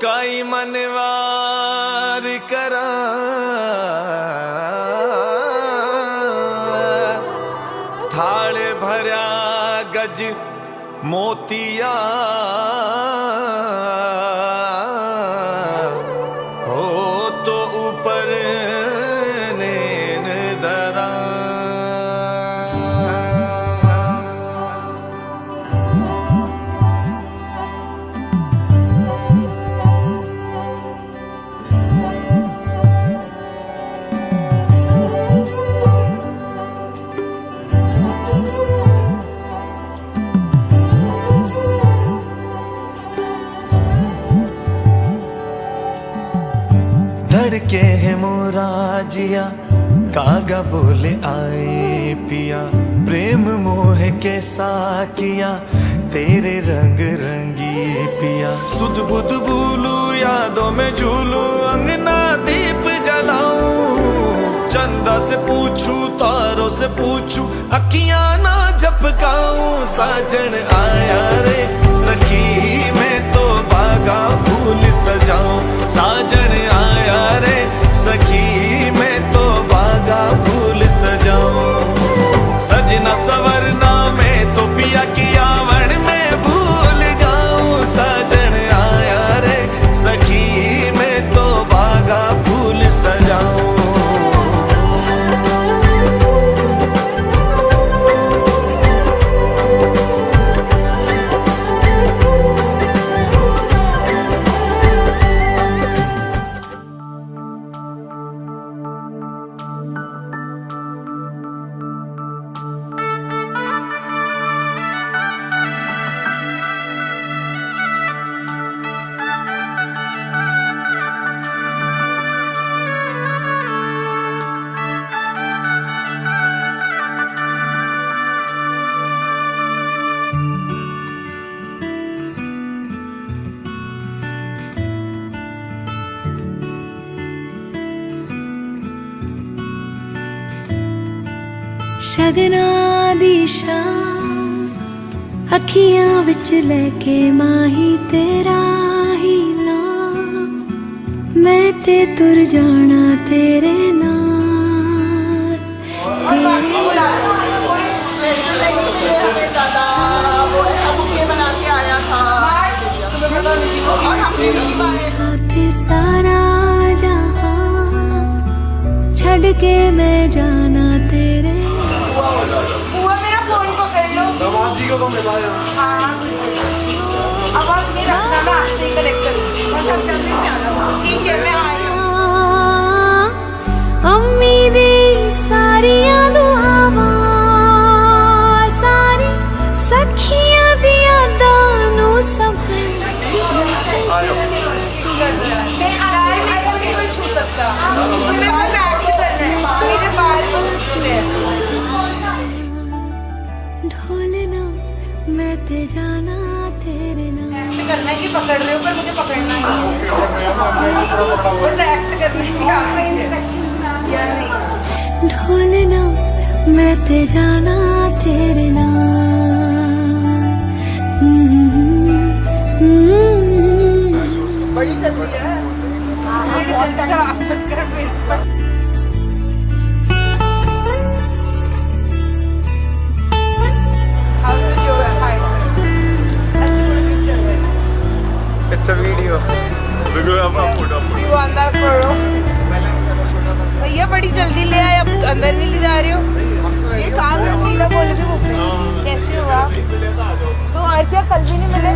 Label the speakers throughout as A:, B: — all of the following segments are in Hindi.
A: काई मनवार करा थाल भरया गज मोतिया हो तो ऊपर नैन दरा। धड़के है मोरा जिया कागा बोले आए पिया प्रेम मोह के साकिया तेरे रंग रंगी पिया। सुध बुध बोलू यादों में झूलू अंगना दीप जलाऊं चंदा से पूछू तारों से पूछू अखियां ना झपकाऊं। साजन आया रे सखी मैं तो बागा फूल सजाऊं। साजन आया रे सखी मैं तो बागा फूल सजाऊं। सजना सवरना मैं तो पिया की आवण में भूल जाऊं। साजन आया रे सखी मैं तो बागा फूल सजाऊं।
B: शगना दी शाम अखियां विच लेके माही तेरा ही नाम मैं ते तुर जाना तेरे नाल। खातिर सारा जहां छड़ के मैं जाना तेरे।
C: मेरा फोन पकड़ लो।
D: जी को तो मिलाया।
C: हाँ आवाज नहीं रखना ना नहीं कलेक्ट करूँगी बस हम जल्दी से आना था। ठीक है मैं आई हूँ।
B: अम्मी दी सारियां दुआवां सारी सखियां दी यादां नू संभाल।
C: मैं आराम नहीं कोई छू सकता। मैं बैठ के करना है मेरे बाल को छूने
B: ढोलना मैं ते जाना तेरे नाम।
C: करना है कि पकड़ रहे हो पर मुझे पकड़ना है बस एक्ट करना है कि आपका इंस्ट्रक्शन या नहीं।
B: ढोलना मैं ते जाना तेरे नाम।
C: बड़ी जल्दी है मेरी जल्दी का आप कर फिर
D: It's a video.
C: You want that photo? भैया बड़ी जल्दी ले आए अब अंदर नहीं ले जा रहे हो। ये कहाँ गए मीरा बोल के मुझसे कैसे हुआ तो और क्या कल भी नहीं मिले।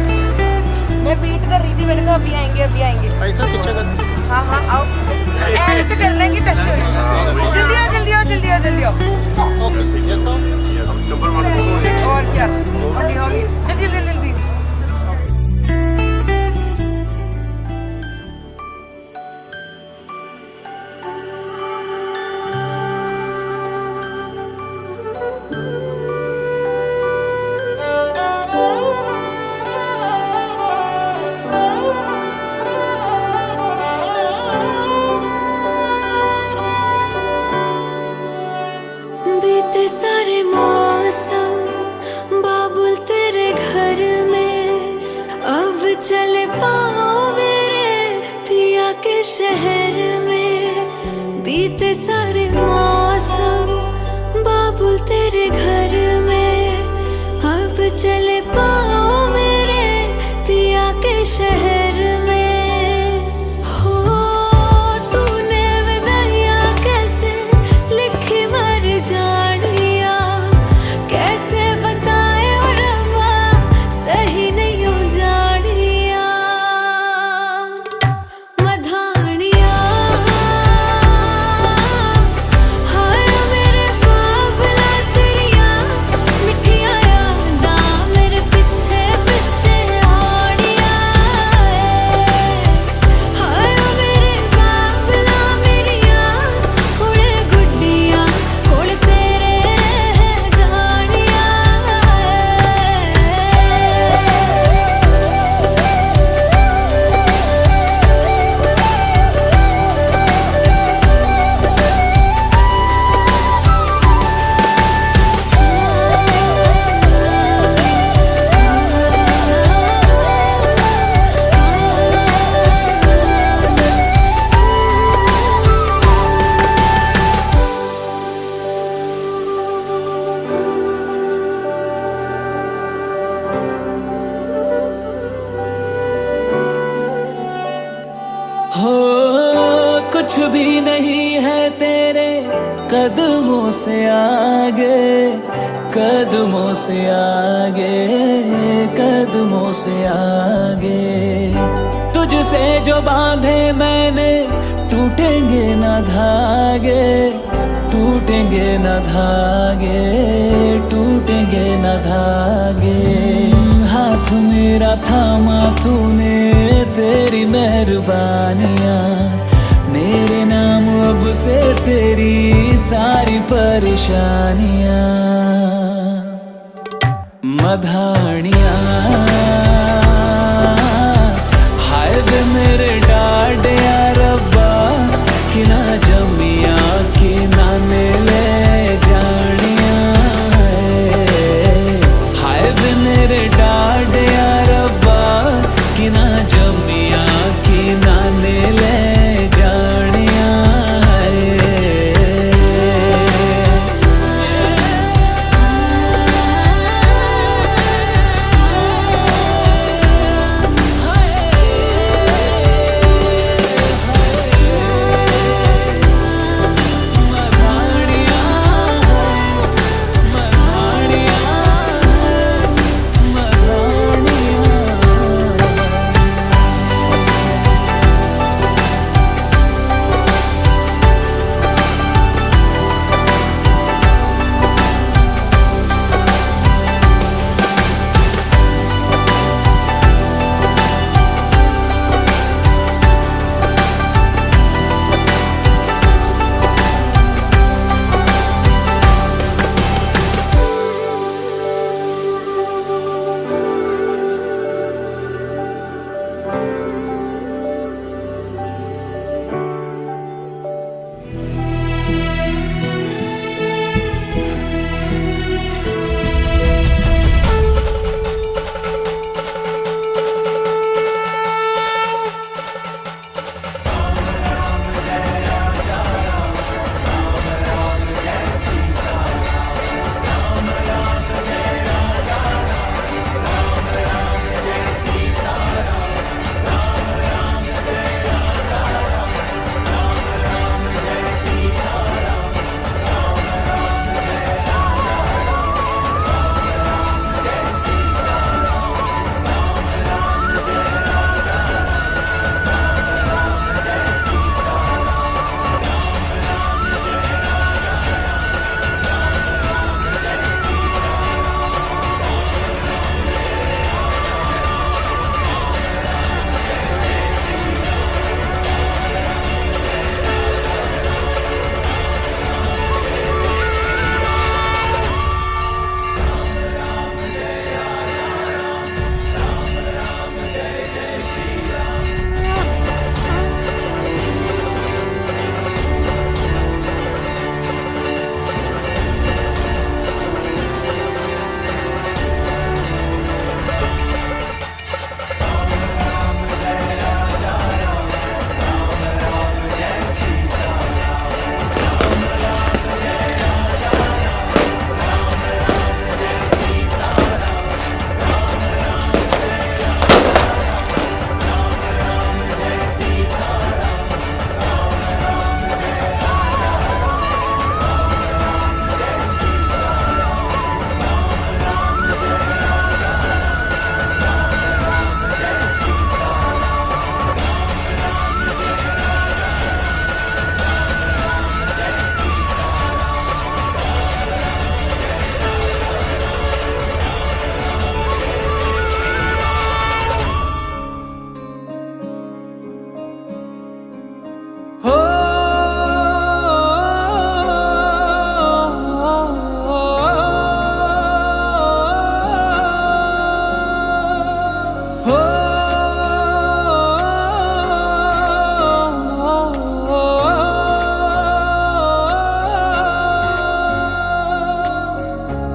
C: मैं वेट कर रही थी मैंने कहा अभी आएंगे अभी आएंगे।
D: ऐसा पीछे कर।
C: हाँ हाँ आओ ऐसे कर लेंगे टच जल्दी आओ जल्दी आओ जल्दी आओ जल्दी आओ। और क्या होगी होगी जल्दी जल्दी जल्दी।
B: बीते सारे मौसम बाबुल ते शहर में बीते सारे मौसम, बाबुल तेरे घर में अब चले पाओ मेरे पिया के शहर में। हो तूने विदाइयां कैसे लिखी मर जानिया, कैसे बताए और रब्बा सही नहीं हो जानिया। मधानिया हाय मेरे बाबला तेरिया मिठिया यादा मेरे पीछे पीछे आड़िया। हाय मेरे बाबला मेरिया हुणे गुड्डिया कोल तेरे रह जानिया।
E: हो कुछ भी नहीं है तेरे कदमों से आगे, कदमों से आगे, कदमों से आगे। तुझसे जो बांधे मैंने टूटेंगे ना धागे, टूटेंगे ना धागे, टूटेंगे ना धागे। हाथ मेरा थामा तूने तेरी मेहरबानियां, मेरे नाम अब से तेरी सारी परेशानियां। मधानिया हाय वे मेरे डाड या रब्बा कि ना जमिया कि ना ले जानिया। हाय वे मेरे डाड या रब्बा कि ना जमिया कि ना ले जानिया।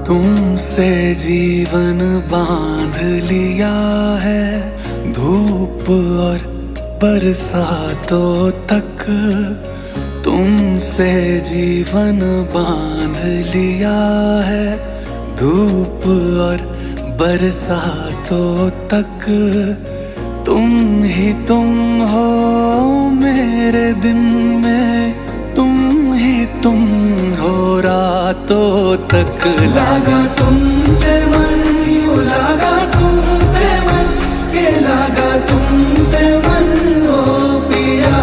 E: तुमसे जीवन बांध लिया है, धूप और बरसातों तक तुमसे जीवन बांध लिया है, धूप और बरसातों तक तुम ही तुम हो मेरे दिन में, तुम ही तुम हो रातों तक। लगा तुमसे मन, यूं लगा तुमसे मन, के लगा तुमसे मन ओ पिया।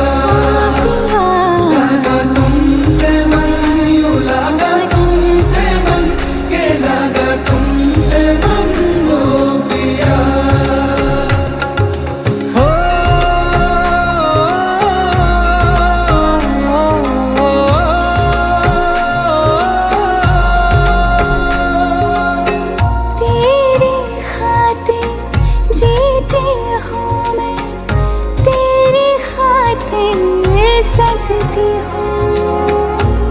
E: लगा तुमसे मन, यूं लगा तुमसे मन, के लगा तुमसे मन ओ पिया।
B: सजती हूँ,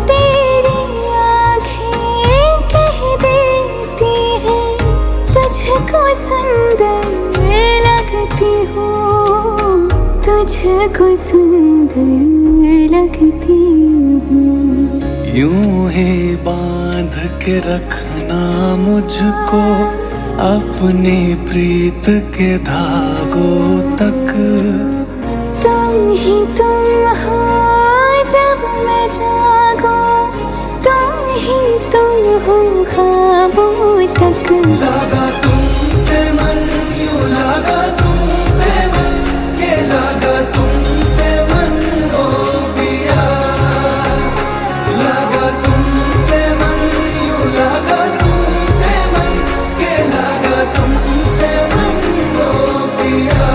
B: तेरी आँखें कह देती हैं, तुझको सुंदर लगती हूँ, तुझको सुंदर लगती हूँ।
E: यूं ही बांध के रखना मुझको अपनी प्रीत के धागों तक।
B: तुम ही तुम हो जब मैं जागूं, तुम ही तुम हो ख्वाबों तक।
E: लगा तुमसे मन, यूं लगा तुमसे मन, के लगा तुमसे मन ओ पिया। लगा तुमसे मन, यूं लगा तुमसे मन, के लगा तुमसे मन ओ पिया।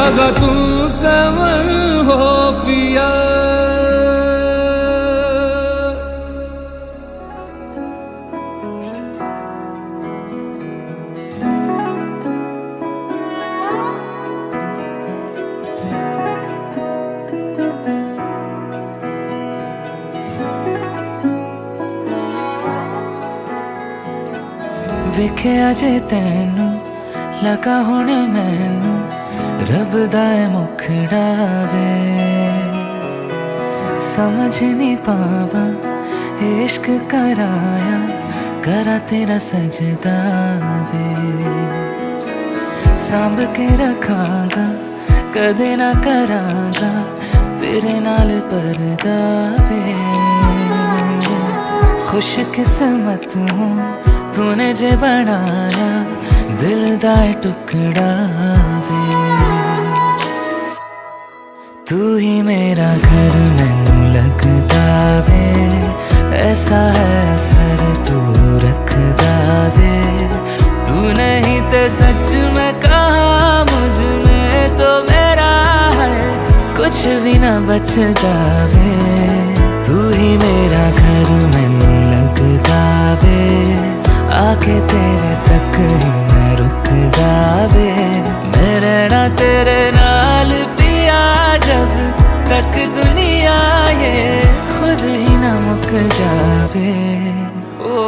E: लगा तू समर हो पिया।
A: ਵੇਖਿਆ ਜੇ ਤੈਨੂੰ ਲਗਾ ਹੁਣ ਮੈਨੂੰ रब दा मुखड़ा वे, समझ नहीं पावा इश्क कराया करा तेरा सजदा वे। सांभ के रखांगा कदे ना करांगा तेरे नाल परदा वे। खुश किस्मत हूँ तूने जे बनाया दिल दा टुकड़ा वे। तू ही मेरा घर मैनू लगदा वे, ऐसा है सर तू रखदा वे। तू नहीं तो सच में कहा मुझ में तो मेरा है कुछ भी ना बचदा वे। तू ही मेरा घर मैनू लगदा वे, आके तेरे तक ही मैं रुकदा वे। मैं रहना तेरे नाल पिया जब तक दुनिया ये खुद ही ना मुक जावे। ओ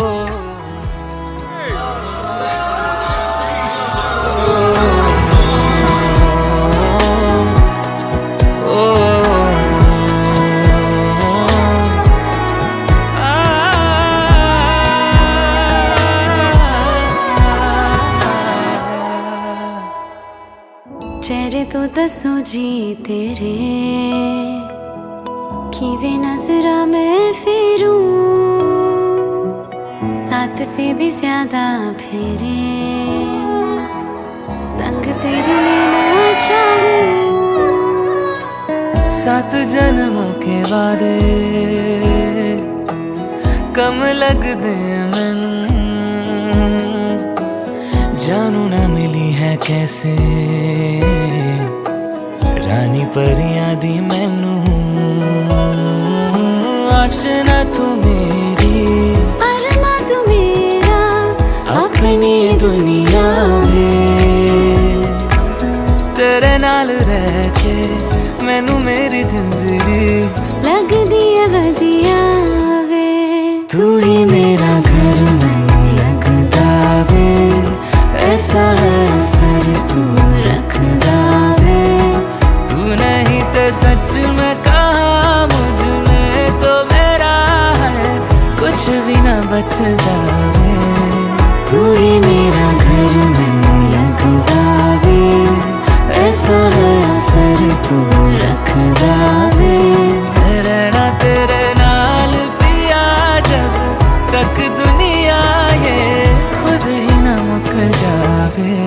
B: चेहरे तो दसो जी तेरे किवे नजरा मैं फिरूं, साथ से भी ज्यादा फेरे संग तेरे लेना चाहूं।
A: 7 जन्मों के वादे कम लगदे मैनू, जानू ना मिली है कैसे रानी परियां दी मैनू। आशना तू मेरी
B: अरमा तू मेरा अपना
E: जचदा वे, तू ही मेरा घर मैनू लगदा वे, ऐसा है असर तू रखदा वे। रहना तेरे नाल पिया जब तक दुनिया ये खुद ही न मुक जावे।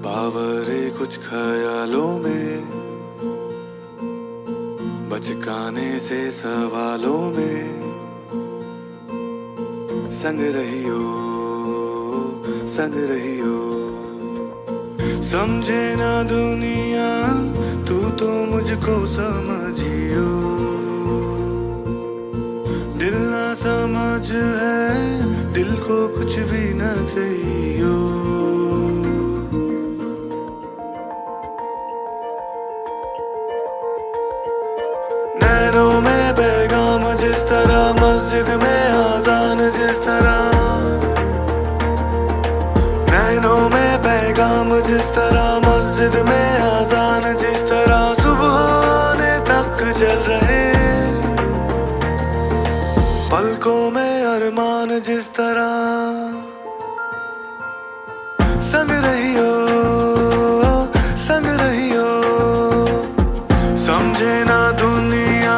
A: बावरे कुछ ख्यालों में, बचकाने से सवालों में, संग रहियो संग रहियो। समझे ना दुनिया तू तो मुझको समझियो, दिल ना समझ है दिल को कुछ भी न कहियो। नैनों में पैगाम जिस तरह, मस्जिद में आजान जिस तरह, नैनों में पैगाम जिस तरह, मस्जिद में आजान जिस तरह, सुबह होने तक जल रहे, पलकों में अरमान जिस तरह, संग रहियो संग रहियो। समझे ना दुनिया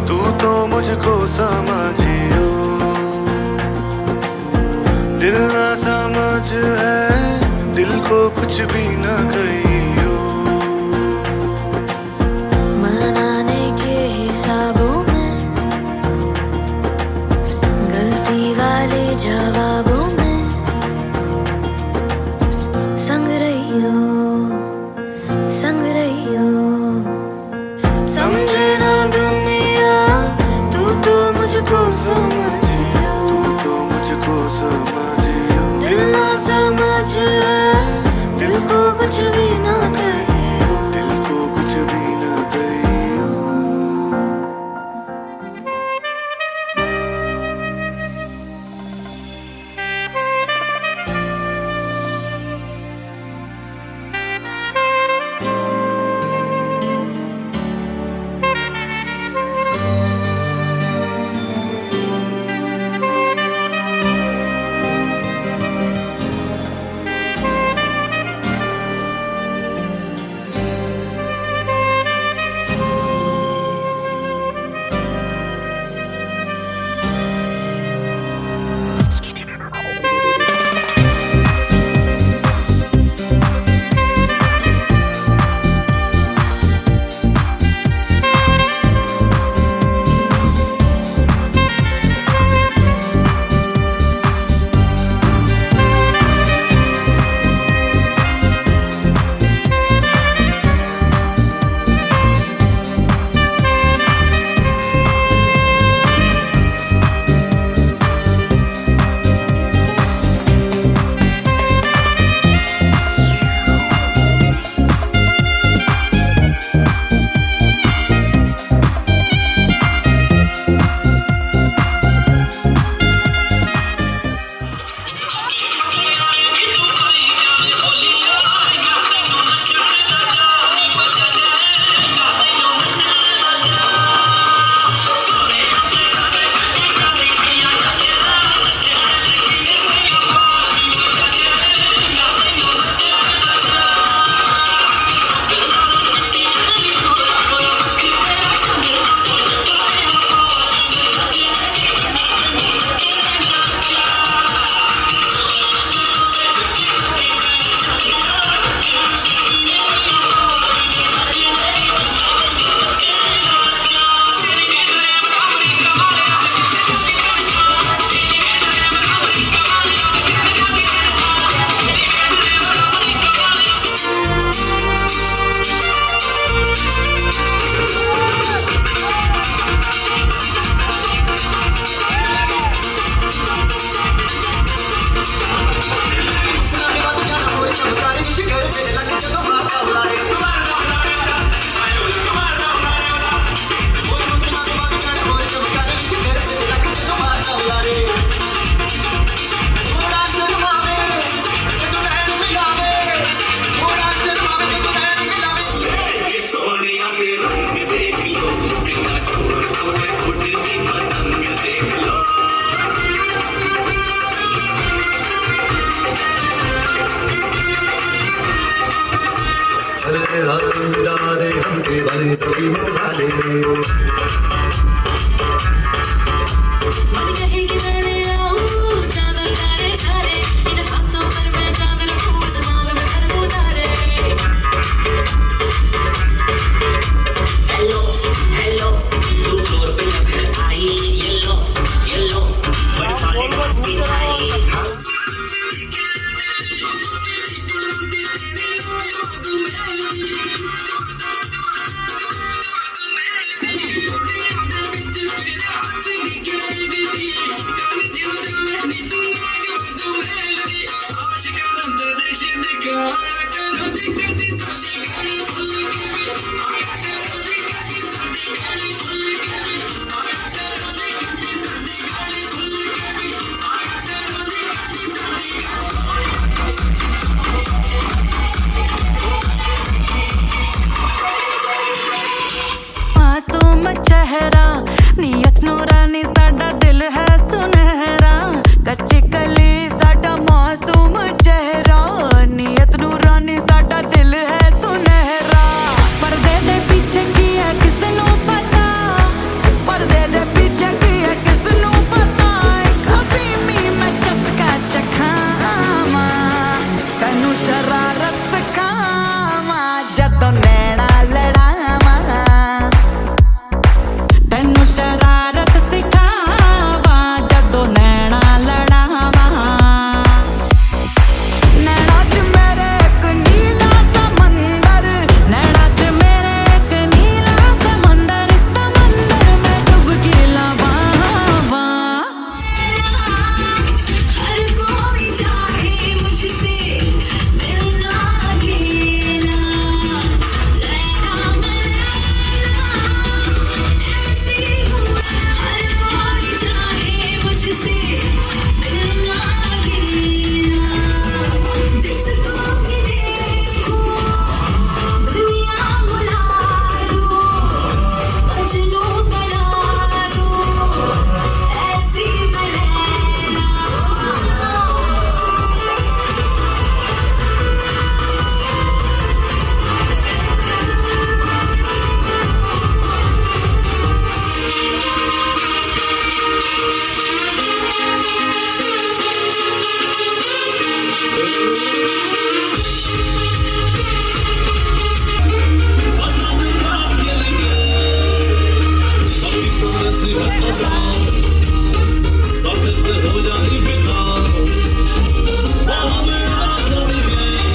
A: तू तो मुझको समझियो, दिल ना समझ है दिल को कुछ भी न कहियो।
B: मनाने के हिसाबों में, गलती वाले जवाबों में, संग रहियो संग रहियो। समझे ना दुनिया तू तो मुझको समझियो,
A: तू तो मुझको समझियो,
B: दिल ना समझ है दिल को कुछ भी ना कहियो,
A: दिल को कुछ भी न कहियो।
F: रंग जमा दे हमके भले सभी मत वाले
B: मन कहेगी मैंने आऊं चादर तारे सारे इन हाथों पर मैं चादर को समान में कर उतारे
G: हेलो हेलो तू फ्लोर पे लग आई येलो येलो बड़े सारे मस्ती छाई
B: मासूम चेहरा नीयत नूरानी साडा दिल है सुनहरा कच्ची कली साडा मासूम चेहरा नीयत नूरानी साडा दिल है सुनहरा पर्दे दे पीछे की है किसनू पता पर्दे दे पीछे की है किसनू पता कभी मी मैं चस्का चखावा तैनू शरारत सिखावा जदों नैना लड़ावा तैनू शरारत सिखावा जदों नैना लड़ावा नैना च मेरे एक नीला समंदर नैना च मेरे एक नीला समंदर समंदर में डुबकी लगावा हर कोई चाहे मुझसे मिलना गेला लैला ऐसी हूँ हर कोई चाहे मुझसे मिलना गेला जिसको भी देखो दुनिया बुला दो मजनू बना दो ऐसी मैं लैला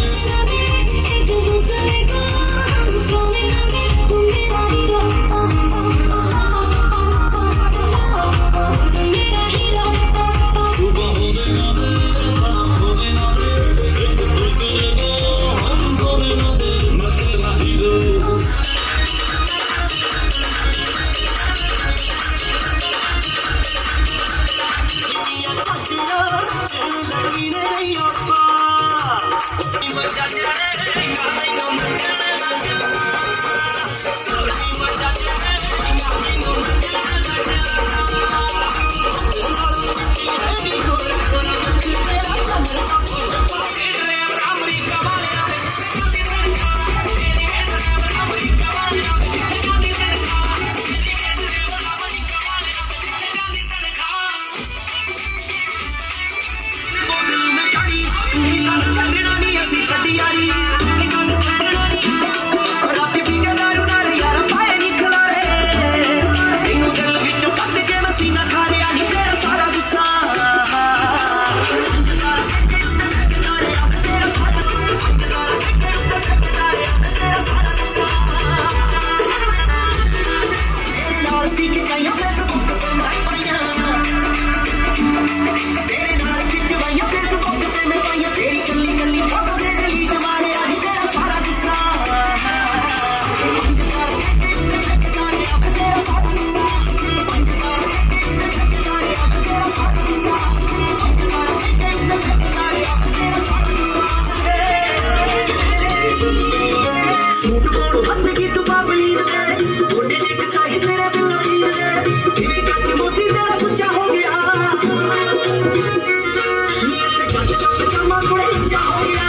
B: एक दूसरे को सोने ना दे तू मेरा हीरो तू मेरा हीरो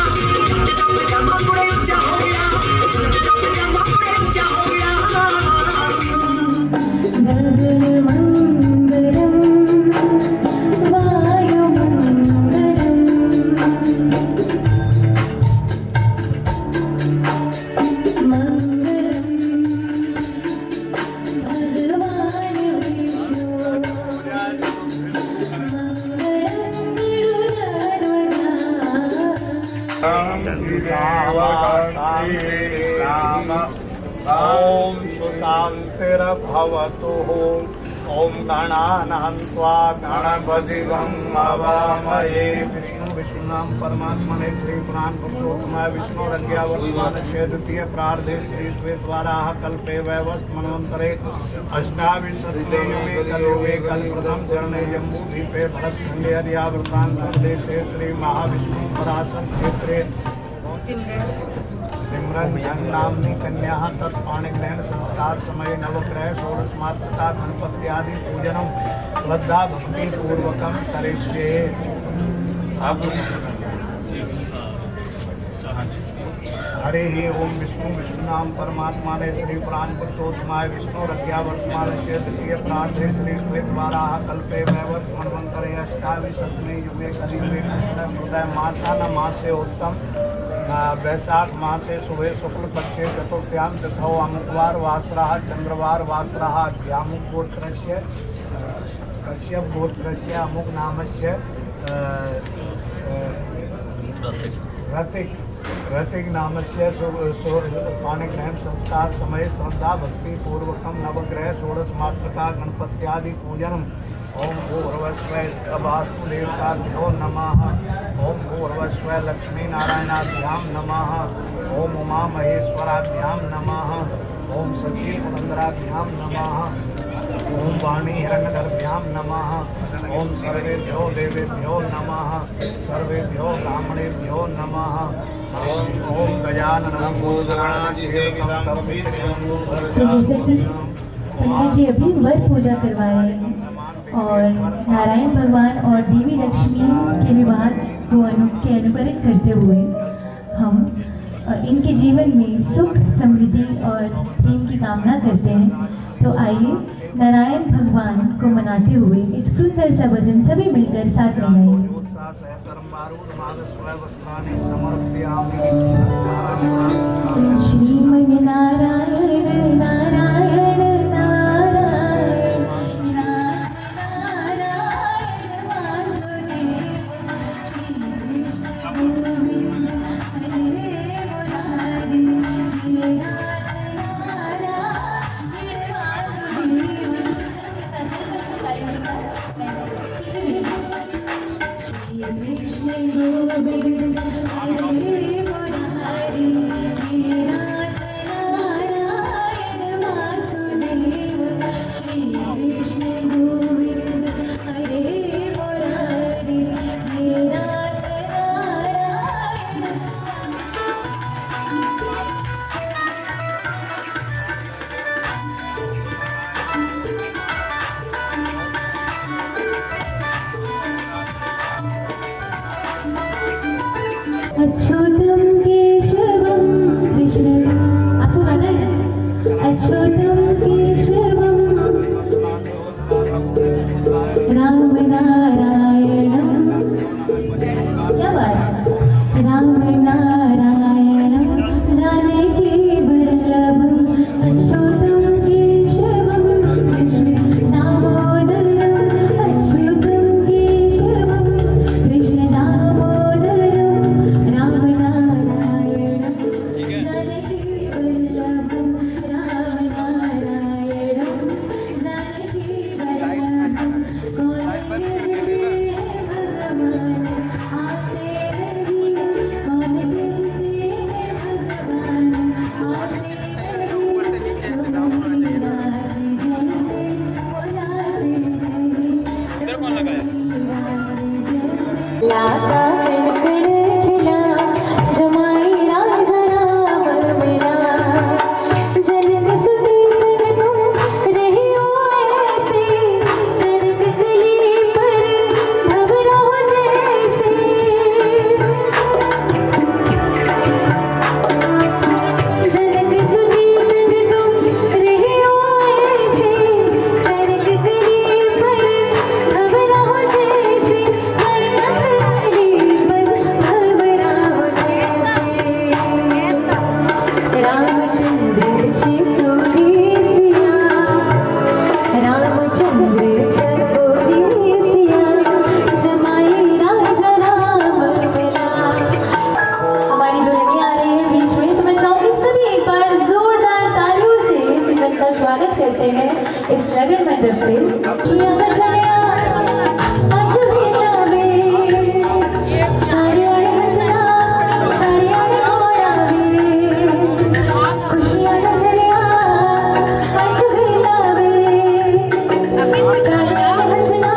F: पजामा कुड़े ऊंचा हो गया
D: ओम सुशांतिर्भवतु। ओम गणानां त्वा गणपतिगं हवामहे। विष्णु विष्णुनाम परमात्मने श्री पुराण पुरुषोत्तमाय विष्णुरज्ञा वर्तमानस्य द्वितीय प्रार्धे श्री श्वेतवाराः कल्पे वैवस्वतमन्वन्तरे अष्टाविंशतितमे युगे कलियुगे कलिप्रथम चरणे जम्बूद्वीपे भरतखण्डे अर्यावृतान्तरदेशे श्री महाविष्णु पराशर क्षेत्रे सिमरन धन नामनी कन्या तत्पाणिग्रहण संस्कार समय नवग्रह षोडशमात्रता गणपत्यादि पूजनम श्रद्धा भक्ति पूर्वकम करिष्ये। हरे ही ओम विष्णु विष्णुनाम परमात्माने श्री पुराण पुरुषोत्तमाय विष्णुरज्ञा वर्तमानस्य द्वितीय प्रार्थे श्री श्वेतवाराः कल्पे वैवस्वतमन्वन्तरे अष्टाविंशतितमे युगे कलियुगे हृदय मासान मासे उत्तम वैशाख मासे शुभे शुक्ल पक्षे चतुर्थ्यां तिथौ अमुकवार वासरः चंद्रवार वासरः अमुक गोत्रस्य कश्यप गोत्रस्य अमुक नामस्य रतिक नामस्य पाणिग्रहण संस्कार समय श्रद्धा भक्ति पूर्वकम नवग्रह षोडशमात्रका गणपत्यादि पूजनम। ओम भूर्भुवस्व स्तवास्तु देवताभ्यो नमः। ओम भूर्भुवस्व लक्ष्मी नारायणाभ्यां नमः। ओम उमा महेश्वराभ्यां नमः। ओम सची पुरंदराभ्यां नमः। ओम वाणी हिरण्यगर्भ्यां नमः। ओम सर्वेभ्यो देवेभ्यो नमः। सर्वेभ्यो ब्राह्मणेभ्यो नमः। ओम गजाननं
H: पंडित जी अभी वर पूजा करवा रहे हैं और नारायण भगवान और देवी लक्ष्मी के विवाह को अनुकरण करते हुए हम इनके जीवन में सुख समृद्धि और प्रेम की कामना करते हैं। तो आइए नारायण भगवान को मनाते हुए एक सुंदर सा भजन सभी मिलकर साथ में गाएंगे। श्रीमन नारायण नारायण नारायण नारायण वासुदेव श्री कृष्ण गोविंद हरे मुरारी नारायण वासुदेव। श्री कृष्ण गोविंद हरे मुरारी नारायण करते हैं इस लगन मंडप पे। जिया चलिया आज भी लावे सारे आए हंसना सारे आए होयावे खुशियां न चलिया आज भी लावे सारे आए हंसना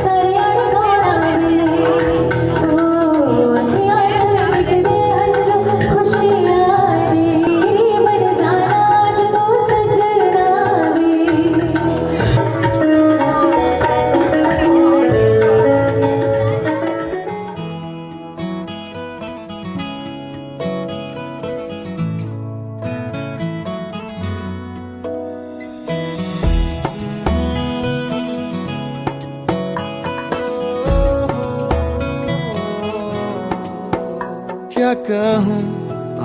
H: सारे आए होयावे ओ अखियां चमकदे हंजू खुशियां मेरी बन जाना आज तो सजना वे।
A: क्या कहूँ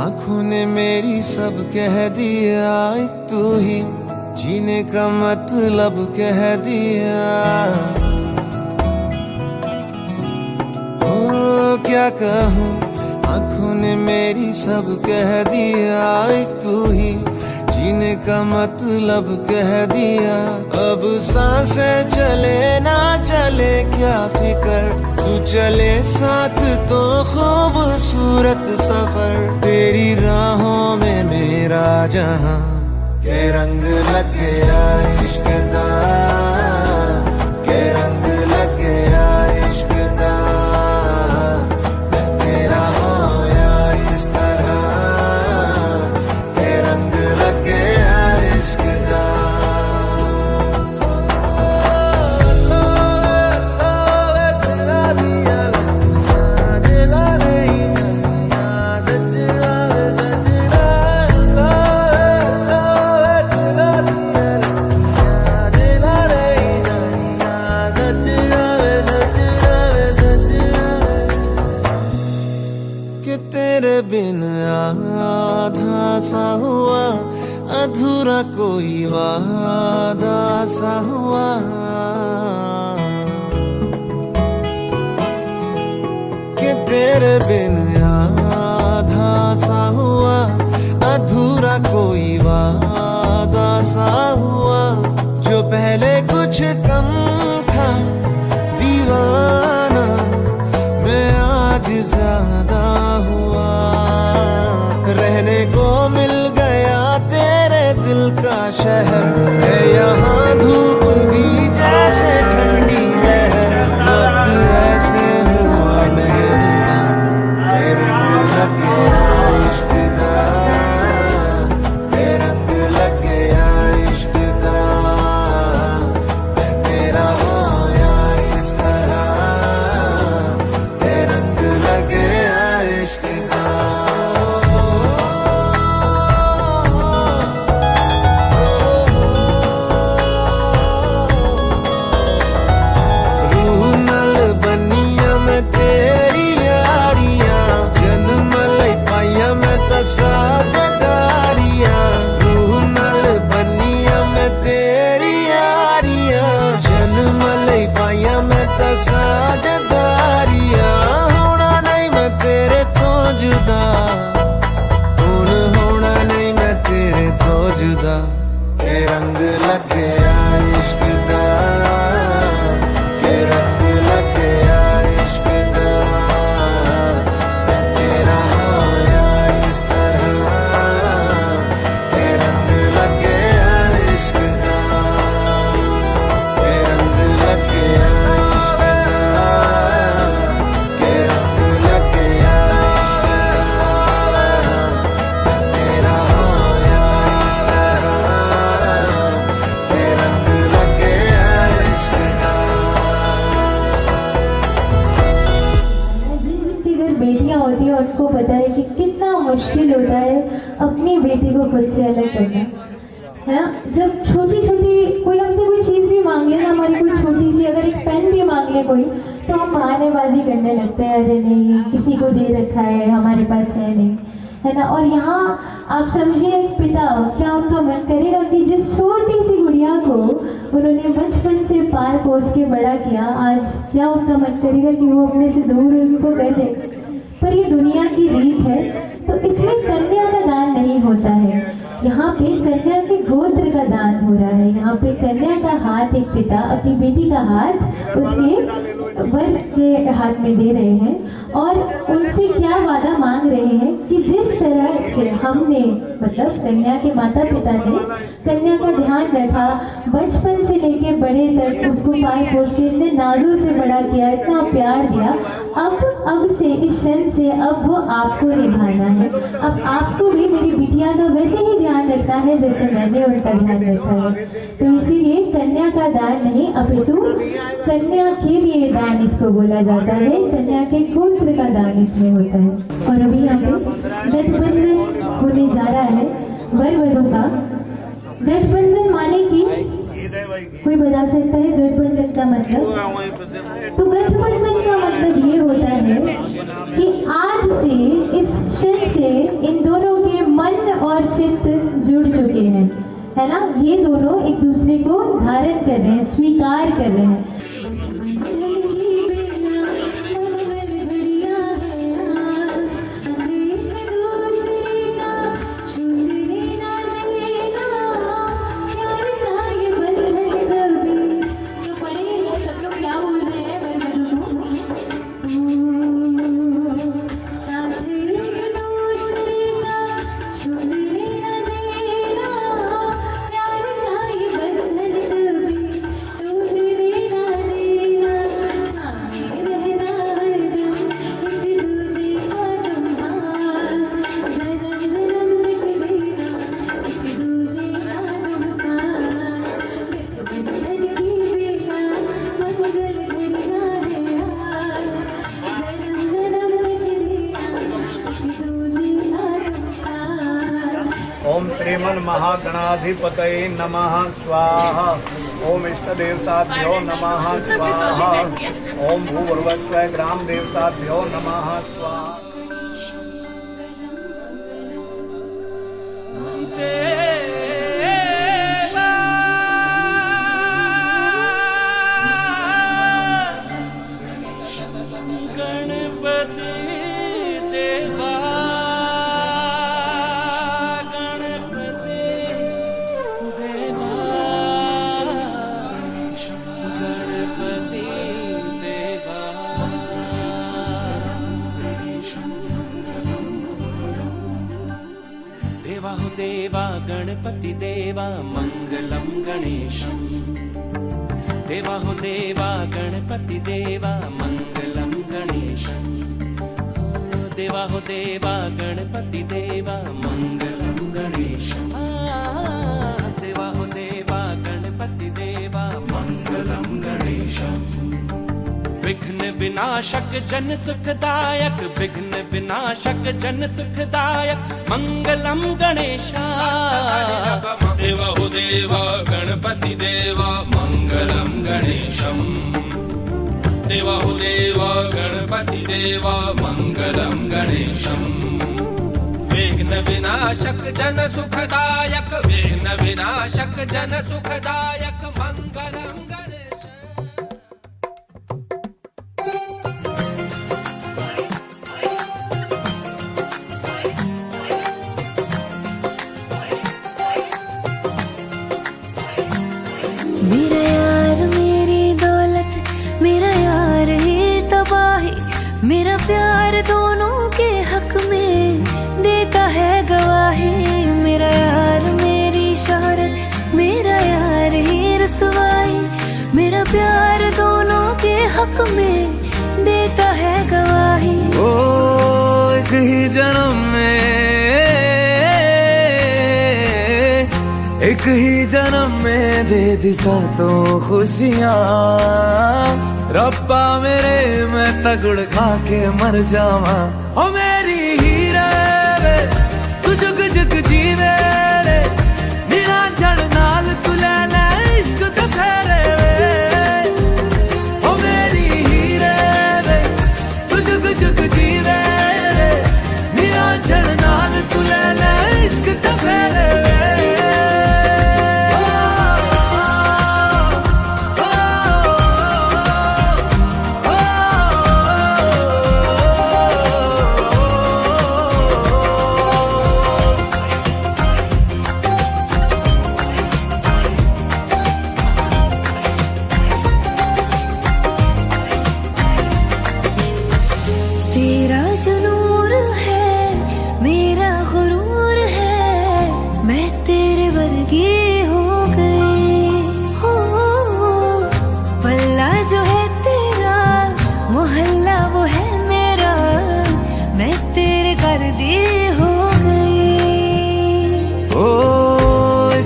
A: आंखों ने मेरी सब कह दिया, एक तू ही जीने का मतलब कह दिया। ओ क्या कहूँ आंखों ने मेरी सब कह दिया, एक तू ही जीने का मतलब कह दिया। अब सांसें चले ना चले क्या फिकर, तू चले साथ तो खूबसूरत सफर। तेरी राहों में मेरा जहां के रंग लग गया इश्क दा, के रंग लग गया इश्क दा। मैं तेरा होया इस तरह के रंग लग गया इश्क दा। कि तेरे बिन आधा सा हुआ अधूरा कोई वादा सा हुआ। कि तेरे बिन आधा सा हुआ अधूरा कोई वादा सा हुआ। जो पहले कुछ कम था दीवाना मैं आज ज्यादा हुआ। रहने को मिल गया तेरे दिल का शहर है यहाँ धूप भी जैसे ठंडी लहर। वक्त ऐसे हुआ मेहरबान के रंग लग गया इश्क दा, के रंग लग गया इश्क दा। मैं तेरा होया इस तरह के रंग लग गया इश्क दा। रूह नल बनिया मैं तेरी यारियां, जन्म लई पाइया मैं तसा जदारियां। रूह नल बनिया मैं तेरी यारियां, जन्म लई पाइया मैं तसा जदारियां। होना नहीं मैं तेरे तो जुदा, हुण होना नहीं मैं तेरे तो जुदा। के रंग लग गया इश्क दा, के रंग लग गया इश्क दा। मैं तेरा होया इस तरह के रंग लग गया इश्क दा, के रंग लग गया इश्क दा, के रंग लग गया इश्क दा। मैं तेरा होया इस तरह के रंग लग गया इश्क दा।
H: जिनकी घर बेटियां होती हैं उनको पता है कि कितना मुश्किल होता है अपनी बेटी को खुद से अलग करना, है ना। जब छोटी छोटी कोई हमसे कोई चीज़ भी मांग ले ना, हमारी कोई छोटी सी अगर एक पेन भी मांग ले कोई, तो हम बहानेबाजी करने लगते हैं, अरे नहीं किसी को दे रखा है हमारे पास है नहीं, है ना। और यहाँ आप समझिए एक पिता, क्या उनका मन करेगा कि जिस छोटी सी गुड़िया को उन्होंने बचपन से पाल पोस के बड़ा किया, आज क्या उनका मन करेगा कि वो अपने से दूर उसको कर दे। पर ये दुनिया की रीत है, तो इसमें कन्या का दान नहीं होता है। यहाँ पे कन्या के गोत्र का दान हो रहा है। यहाँ पे कन्या का हाथ एक पिता अपनी बेटी का हाथ उसके वर के हाथ में दे रहे हैं और उनसे क्या वादा मांग रहे हैं कि जिस तरह से हमने मतलब कन्या के माता पिता ने कन्या का ध्यान रखा, बचपन से लेके बड़े तक उसको पाल पोस के इतने नाजों से बड़ा किया, इतना प्यार दिया, अब से इस क्षण से अब वो आपको निभाना है। अब आपको भी मेरी बिटिया का वैसे ही ध्यान रखना है जैसे मैंने उनका ध्यान रखा है। तो इसीलिए कन्या का दान नहीं अपितु कन्या के लिए दान इसको बोला जाता है, कन्या के गोत्र का दान इसमें होता है। और अभी यहाँ पे गठबंधन होने जा रहा है वर वधू का। गठबंधन माने की कोई बता सकता है गठबंधन का मतलब? तो गठबंधन का मतलब ये होता है कि आज से इस क्षण से इन दोनों के मन और चित्त जुड़ चुके हैं, है ना। ये दोनों एक दूसरे को धारण कर रहे हैं, स्वीकार कर रहे हैं।
D: ओम श्रीमन महागणाधिपतये नमः स्वाहा। ओम इष्ट देवताभ्यो नमः स्वाहा। ओम भूर्भुवस्व ग्राम देवताभ्यो नमः स्वाहा।
E: देवा गणपति देवा मंगलम गणेशम। देवा हो देवा गणपति देवा मंगलम गणेशम। देवा हो देवा गणपति देवा मंगलम गणेशम। देवा हो देवा गणपति देवा मंगलम गणेशम। विघ्न विनाशक जन सुखदायक, विघ्न विनाशक जन सुखदायक मंगलम गणेशा। देवा हो देवा गणपति देवा मंगलम गणेशम। देवा हो देवा गणपति देवा मंगलम गणेशम। विघ्न विनाशक जन सुखदायक, विघ्न विनाशक जन सुखदायक मंगलम गणेशम।
I: मेरा यार मेरी दौलत, मेरा यार ही तबाही, मेरा प्यार दोनों के हक में देता है गवाही। मेरा यार मेरी शोहरत, मेरा यार ही रसवाई, मेरा प्यार दोनों के हक में देता है गवाही।
E: ओ एक ही जन्म में, एक ही जन्म में दे दी सातों खुशियाँ। रब्बा मेरे मैं तगड़ खा के मर जावा। ओ मेरी हीरे वे तू जुग जुग जीवे रे, निरंजन नाल तू लेना इश्क तो फेरे वे। ओ मेरी हीरे वे तू जुग जुग जीवे रे, निरंजन नाल तू लेना इश्क तो फेरे वे।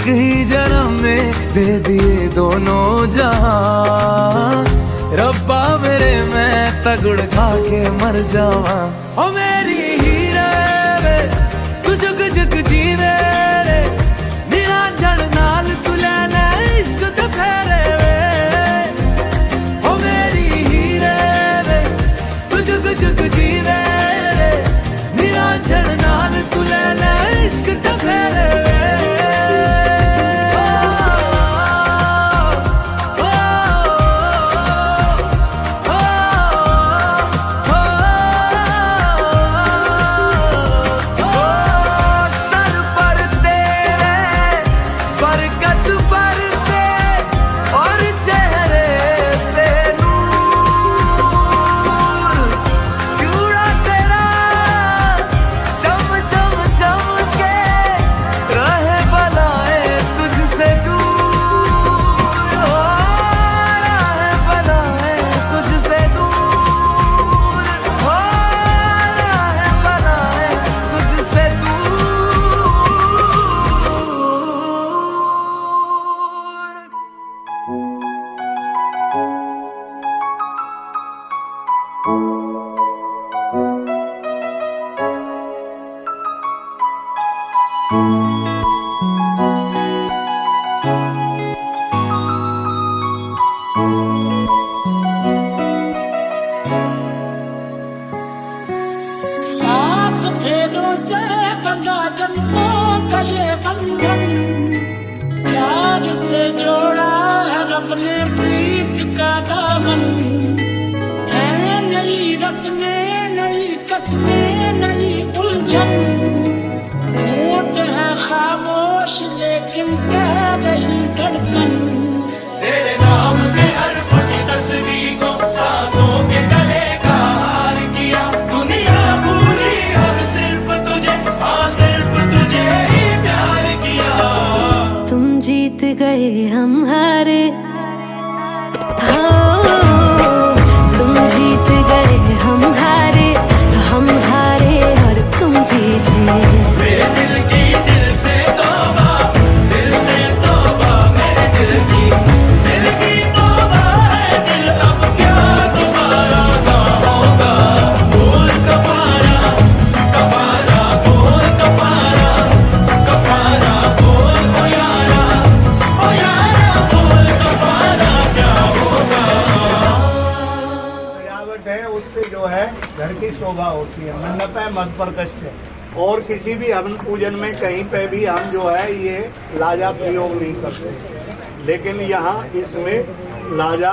E: ही जन्म में दे दिए दोनों जहां। रब्बा मेरे मैं तगड़ खा के मर जावा। ओ मेरी हीरे वे तू जुग जुग जीवे रे, निरंजन नाल तू लेना इश्क ते फेरे वे। ओ मेरी हीरे वे तू जुग जुग जीवे रे, निरंजन नाल तू लेना इश्क ते फेरे वे।
D: और किसी भी हवन पूजन में कहीं पे भी हम जो है ये लाजा प्रयोग नहीं करते, लेकिन यहाँ इसमें लाजा।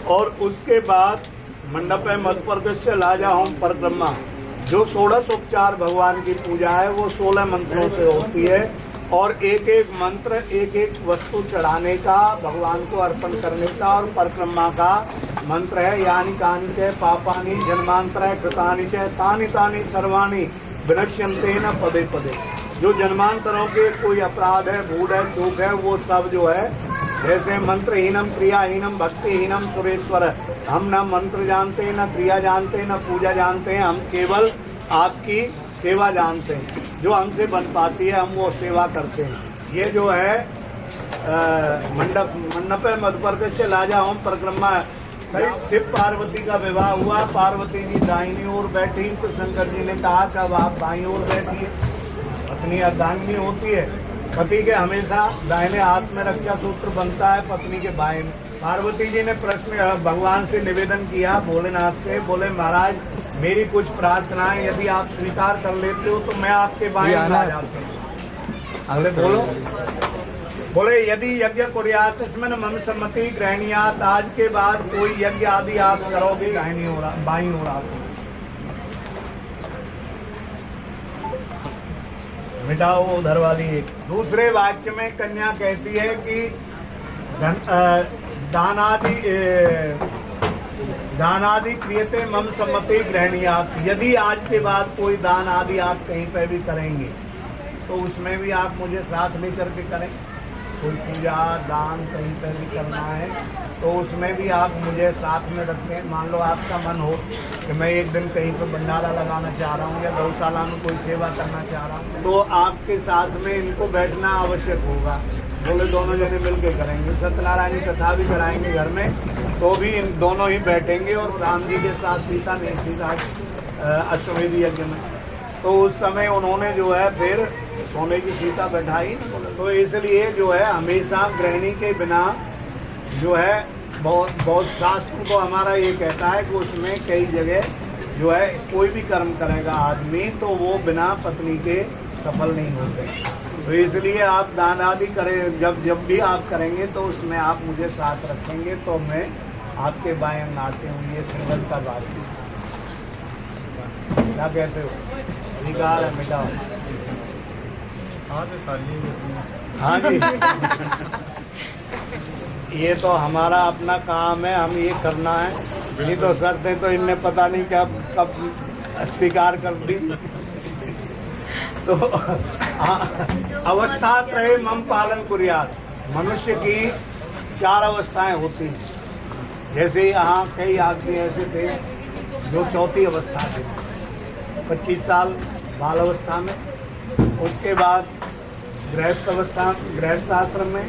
D: और उसके बाद मंडप मत प्रदस्य लाजा होम परिक्रमा, जो 16 उपचार भगवान की पूजा है वो 16 मंत्रों से होती है। और एक एक मंत्र एक एक वस्तु चढ़ाने का, भगवान को अर्पण करने का। और परिक्रमा का मंत्र है यानी कानि च पापानि जन्मांतराय कृतानि च तानि तानि सर्वाणि विनश्यन्ते न पदे पदे। जो जन्मांतरों के कोई अपराध है, भूल है, चूक है, वो सब जो है, जैसे मंत्रहीनम क्रियाहीनम भक्तिहीनम सुरेश्वर, हम न मंत्र जानते न क्रिया जानते न पूजा जानते हैं, हम केवल आपकी सेवा जानते हैं। जो हमसे बन पाती है हम वो सेवा करते हैं। ये जो है मंडप मध्य से लाजा होम परिक्रमा। शिव पार्वती का विवाह हुआ, पार्वती जी दाहिनी ओर बैठी तो शंकर जी ने कहा कि अब आप बाईं ओर बैठिए। पत्नी अर्धांगिनी होती है, पति के हमेशा दाहिने हाथ में रक्षा सूत्र बनता है, पत्नी के बाएं में। पार्वती जी ने प्रश्न भगवान से निवेदन किया भोलेनाथ से, बोले महाराज मेरी कुछ प्रार्थनाएं यदि आप स्वीकार कर लेते हो तो मैं आपके बाएं में आ जाता हूँ। अगले बोलो। बोले यदि यज्ञ कुर्यात इसमें मम सम्मति ग्रहणीयात, आज के बाद कोई यज्ञ आदि आप करोगे दाहिनी ओर बाईं ओर आप मिटाओ उधर वाली। एक दूसरे वाक्य में कन्या कहती है कि दान आदि क्रियते मम सम्मति ग्रहणीयात, यदि आज के बाद कोई दान आदि आप कहीं पे भी करेंगे तो उसमें भी आप मुझे साथ लेकर के करें। कोई पूजा दान कहीं पर भी करना है तो उसमें भी आप मुझे साथ में रखें। मान लो आपका मन हो कि मैं एक दिन कहीं पर भंडारा लगाना चाह रहा हूँ या गौशाला में कोई सेवा करना चाह रहा हूँ, तो आपके साथ में इनको बैठना आवश्यक होगा। बोले दोनों जने मिल के करेंगे, सत्यनारायण की कथा भी कराएंगे घर में, तो भी इन दोनों ही बैठेंगे। और राम जी के साथ सीता नहीं थी अश्वमेध यज्ञ में, तो उस समय उन्होंने जो है फिर सोने की सीता बैठाई। तो इसलिए जो है हमेशा गृहिणी के बिना जो है बहुत शास्त्र को हमारा ये कहता है कि उसमें कई जगह जो है कोई भी कर्म करेगा आदमी तो वो बिना पत्नी के सफल नहीं होते। तो इसलिए आप दान आदि करें, जब भी आप करेंगे तो उसमें आप मुझे साथ रखेंगे तो मैं आपके बाएं अंग आते हूँ। ये सिंगल का बात है, क्या कहते हो? अधिकार है, मिटाओ। हाँ जी ये तो हमारा अपना काम है, हम ये करना है। नहीं तो शर्तें तो इनने पता नहीं कब स्वीकार कर दी। तो अवस्था त्रय मम पालन कुर्यात। मनुष्य की 4 अवस्थाएं होती हैं। जैसे यहाँ कई आदमी ऐसे थे जो चौथी अवस्था थे, 25 साल बाल अवस्था में, उसके बाद गृहस्थ आश्रम में,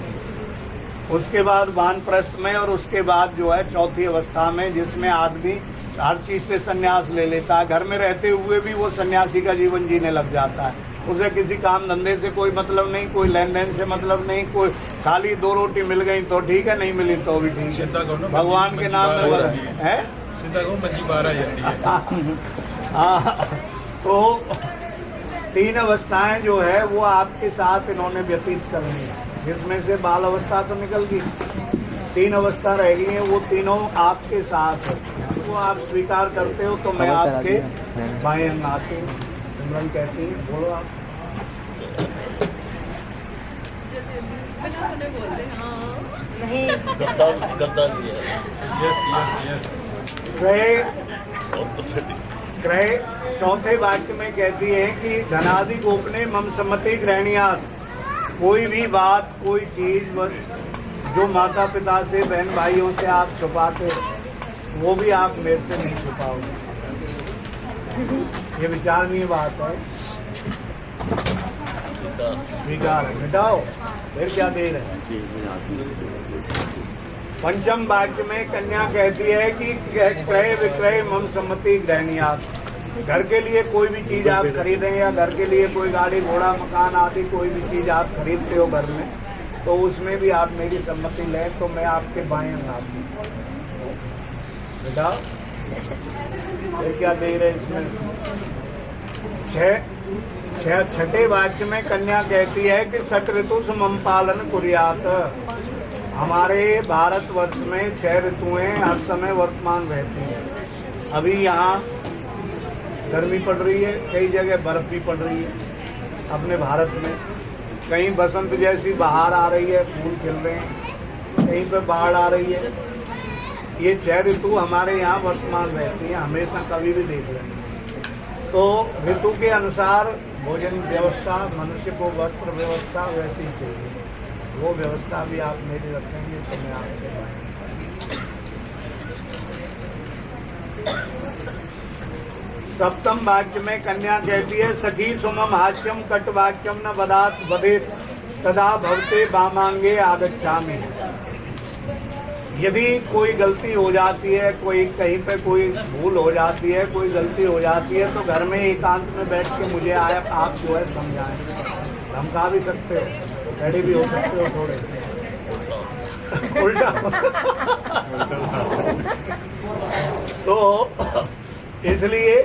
D: उसके बाद वानप्रस्थ में, और उसके बाद जो है चौथी अवस्था में जिसमें आदमी हर चीज़ से संन्यास ले लेता है। घर में रहते हुए भी वो सन्यासी का जीवन जीने लग जाता है। उसे किसी काम धंधे से कोई मतलब नहीं, कोई लेन देन से मतलब नहीं, कोई खाली 2 रोटी मिल गई तो ठीक है, नहीं मिली तो भी ठीक है, भगवान के नाम में है। हाँ, तो 3 अवस्थाएं जो है वो आपके साथ इन्होंने व्यतीत करनी है, जिसमें से बाल अवस्था तो निकल गई, 3 अवस्था रह गई हैं, वो तीनों आपके साथ है। वो आप स्वीकार करते हो तो मैं आपके बाएं अंग आते हूँ। सिमरन कहती है, बोलो आप।
C: नहीं
D: क्रय चौथे वाक्य में कहती है कि धनादि गोपने मम सम्मति ग्रहणीयात। कोई भी बात, कोई चीज जो माता पिता से, बहन भाइयों से आप छुपाते वो भी आप मेरे से नहीं छुपाओगे। ये विचारणीय बात है। स्वीकार है, मिटाओ, फिर क्या देर है। पंचम वाक्य में कन्या कहती है कि क्रय विक्रय मम सम्मति ग्रहणीयात। घर के लिए कोई भी चीज आप खरीदें या घर के लिए कोई गाड़ी घोड़ा मकान आदि कोई भी चीज आप खरीदते हो घर में, तो उसमें भी आप मेरी सम्मति लें तो मैं आपके बाएं अंग आती हूँ। बेटा फिर क्या दे रहे इसमें। छठे वाक्य में कन्या कहती है कि षट ऋतु मम पालन कुर्यात। हमारे भारतवर्ष में 6 ऋतुएं हर समय वर्तमान रहती हैं। अभी यहाँ गर्मी पड़ रही है, कई जगह बर्फ भी पड़ रही है अपने भारत में। कहीं बसंत जैसी बहार आ रही है, फूल खिल रहे हैं, कहीं पर बाढ़ आ रही है। ये 6 ऋतु हमारे यहाँ वर्तमान रहती हैं, हमेशा कभी भी देख लें। तो ऋतु के अनुसार भोजन व्यवस्था, मनुष्य को वस्त्र व्यवस्था वैसी ही चाहिए। वो व्यवस्था भी आप मेरी रखेंगे तो मैं आपके पास। सप्तम वाक्य में कन्या कहती है सखी सुमम हास्यम कटवाक्यम न बदात बदेत तदा भवते वामांगे आगच्छामि। यदि कोई गलती हो जाती है, कोई कहीं पे कोई भूल हो जाती है, कोई गलती हो जाती है, तो घर में एकांत में बैठ के मुझे आप जो है समझाएं। धमका भी सकते हो, खड़े भी हो सकते हो, थोड़े उल्टा। तो इसलिए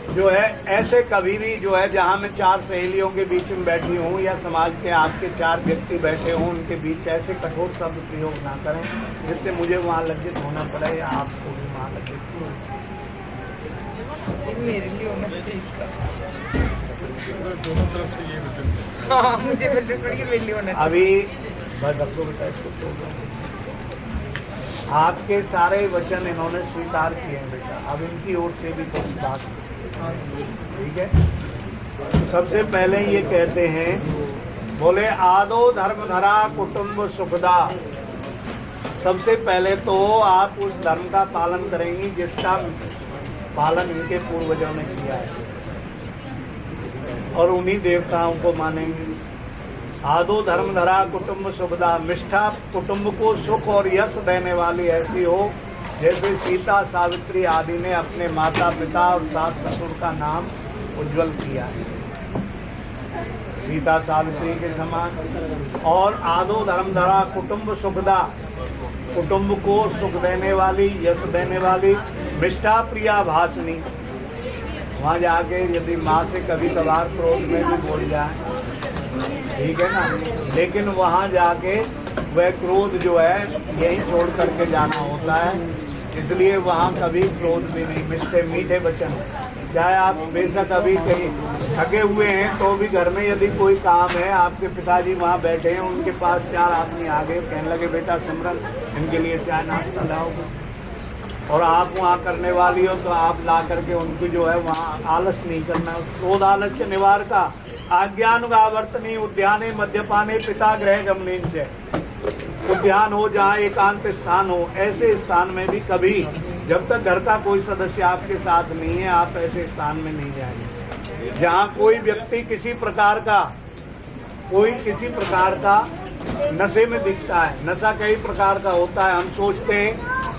D: जो है ऐसे कभी भी जो है जहाँ मैं 4 सहेलियों के बीच में बैठी हूँ या समाज के आपके 4 व्यक्ति बैठे हों, उनके बीच ऐसे कठोर शब्द प्रयोग ना करें जिससे मुझे वहाँ लज्जित होना पड़े या आपको भी वहाँ लज्जित हो।
C: मेरे लिए होना चाहिए दोनों तरफ से ये। हाँ, मुझे मेरे लिए होना चाहिए।
D: अभी बस आपको बेटा इसको छोड़ दो। आपके सारे वचन इन्होंने स्वीकार किए हैं बेटा, अब इनकी ओर से भी कुछ बात, ठीक है। सबसे पहले ये कहते हैं बोले आदो धर्म धरा कुटुंब सुखदा। सबसे पहले तो आप उस धर्म का पालन करेंगी जिसका पालन इनके पूर्वजों ने किया है, और उन्हीं देवताओं को मानेंगी। आदो धर्म धरा कुटुंब सुखदा, निष्ठा कुटुंब को सुख और यश देने वाली ऐसी हो जैसे सीता सावित्री आदि ने अपने माता पिता और सास ससुर का नाम उज्जवल किया है, सीता सावित्री के समान। और आदो धर्म धरा कुटुंब सुखदा, कुटुंब को सुख देने वाली, यश देने वाली। निष्ठा प्रिया भाषणी, वहाँ जाके यदि माँ से कभी कभार क्रोध में भी बोल जाए, ठीक है ना, लेकिन वहाँ जाके वह क्रोध जो है यहीं छोड़ करके जाना होता है, इसलिए वहाँ कभी क्रोध भी नहीं। मिष्ठे मीठे वचन, चाहे आप बेशक अभी कहीं थके हुए हैं तो भी घर में यदि कोई काम है, आपके पिताजी वहाँ बैठे हैं, उनके पास 4 आदमी आ गए, कहने लगे बेटा सिमरन इनके लिए चाय नाश्ता लाओगे, और आप वहाँ करने वाली हो तो आप ला करके उनको जो है वहाँ आलस नहीं करना। क्रोध आलस्य निवार का आज्ञान वर्तनी उद्याने मद्यपाने पिता गृह गमनीन से। उद्यान हो जहाँ एकांत स्थान हो, ऐसे स्थान में भी कभी जब तक घर का कोई सदस्य आपके साथ नहीं है आप ऐसे स्थान में नहीं जाएंगे जहाँ कोई व्यक्ति किसी प्रकार का नशे में दिखता है। नशा कई प्रकार का होता है, हम सोचते हैं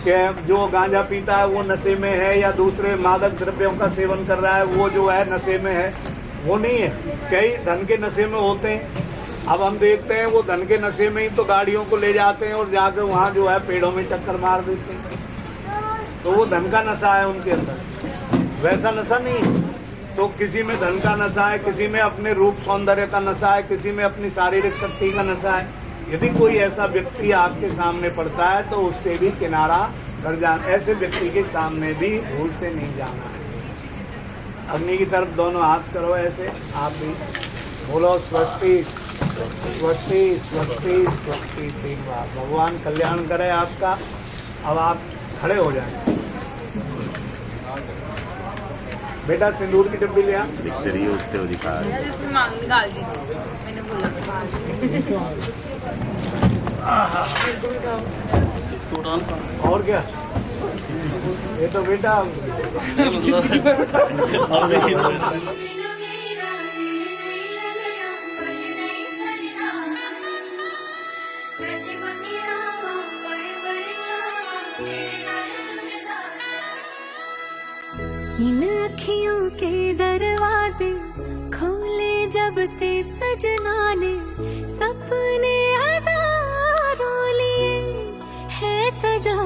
D: कि जो गांजा पीता है वो नशे में है, या दूसरे मादक द्रव्यों का सेवन कर रहा है वो जो है नशे में है, वो नहीं है। कई धन के नशे में होते हैं। अब हम देखते हैं वो धन के नशे में ही तो गाड़ियों को ले जाते हैं और जाकर वहाँ जो है पेड़ों में टक्कर मार देते हैं, तो वो धन का नशा है उनके अंदर, वैसा नशा नहीं है। तो किसी में धन का नशा है, किसी में अपने रूप सौंदर्य का नशा है, किसी में अपनी शारीरिक शक्ति का नशा है। यदि कोई ऐसा व्यक्ति आपके सामने पड़ता है तो उससे भी किनारा कर जाना, ऐसे व्यक्ति के सामने भी भूल से नहीं जाना है। अग्नि की तरफ दोनों हाथ करो ऐसे, आप भी बोलो स्वस्ति स्वस्ति स्वस्ति स्वस्ति। ठीक बात, भगवान कल्याण करे आपका। अब आप खड़े हो जाएं। बेटा सिंदूर की डब्बी ले आ।
C: निकाल दी मैंने बोला।
D: और क्या, ये तो बेटा
I: इन अखियों के दरवाजे खोले जब से सजना ने, सपने हजारों लिए है सजा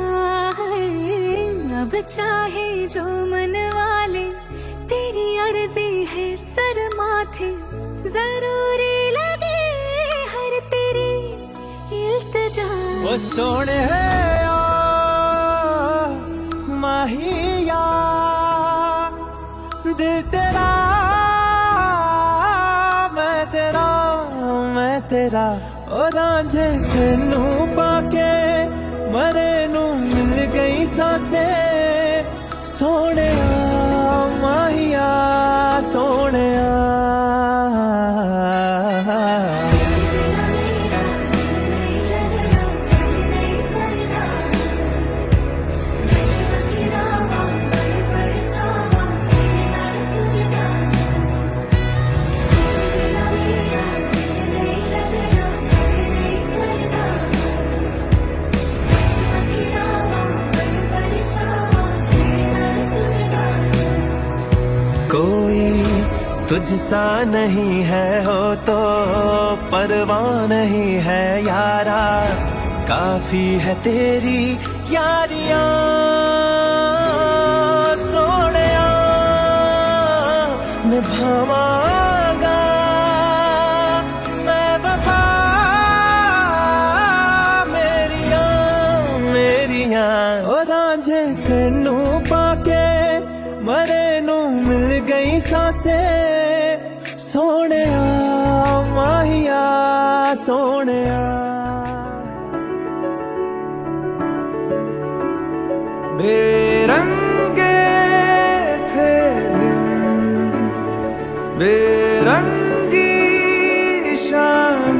I: है। अब चाहे जो मन वाले तेरी अर्जी है सर माथे, जरूरी लगे हर तेरी इल्तिजा।
A: ओ सोने माहिया दिल तेरा मैं तेरा ओ रांझे तेनू पाके मरे नू मिल गई सांसे। सोने माहिया सोने तुझसा नहीं है हो तो परवाह नहीं है यारा, काफी है तेरी यारियां सोनिया। निभावांगा मैं वफा मेरियां ओ रांझे तेनू पाके मरे नू मिल गई सांसे। सोने माहिया सोने बेरंगे थे दिन बेरंगी शाम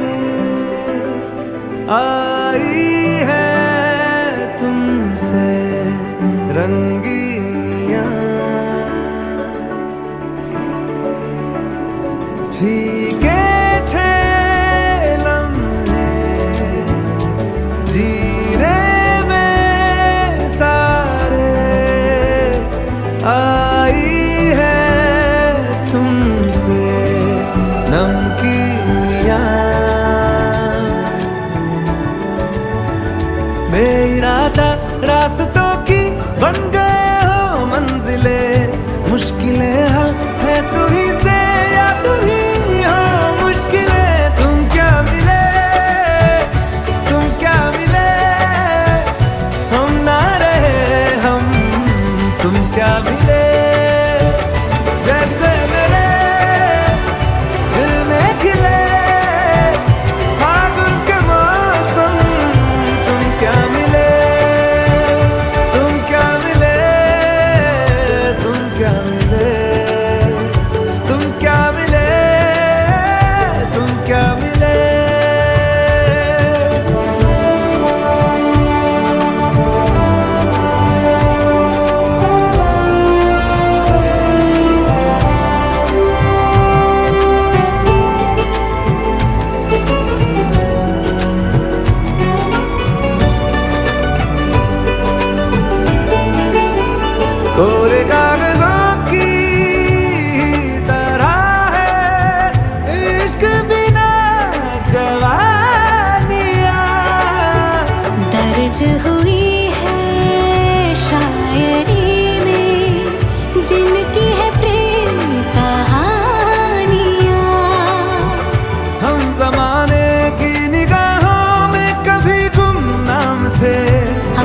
E: आई है तुमसे रंगीनियां, फीके थे लम्हे जीने में सारे, आई है तुमसे नमकीनियां, बेइरादा रास्तों की बन गए हो मंजिले, मुश्किलें है तू ही से या तू ही हो मुश्किलें। तुम क्या मिले, तुम क्या मिले, हम ना रहे हम, तुम क्या मिले, जैसे मेरे दिल में खिले फागुन के मौसम, तुम क्या मिले, तुम क्या मिले, तुम क्या मिले, तुम क्या मिले, तुम क्या मिले। कोरे कागजों की तरह है इश्क बिना जवानियां,
I: दर्ज हुई है शायरी में जिनकी है प्रेम कहानियां,
E: हम जमाने की निगाहों में कभी गुमनाम थे,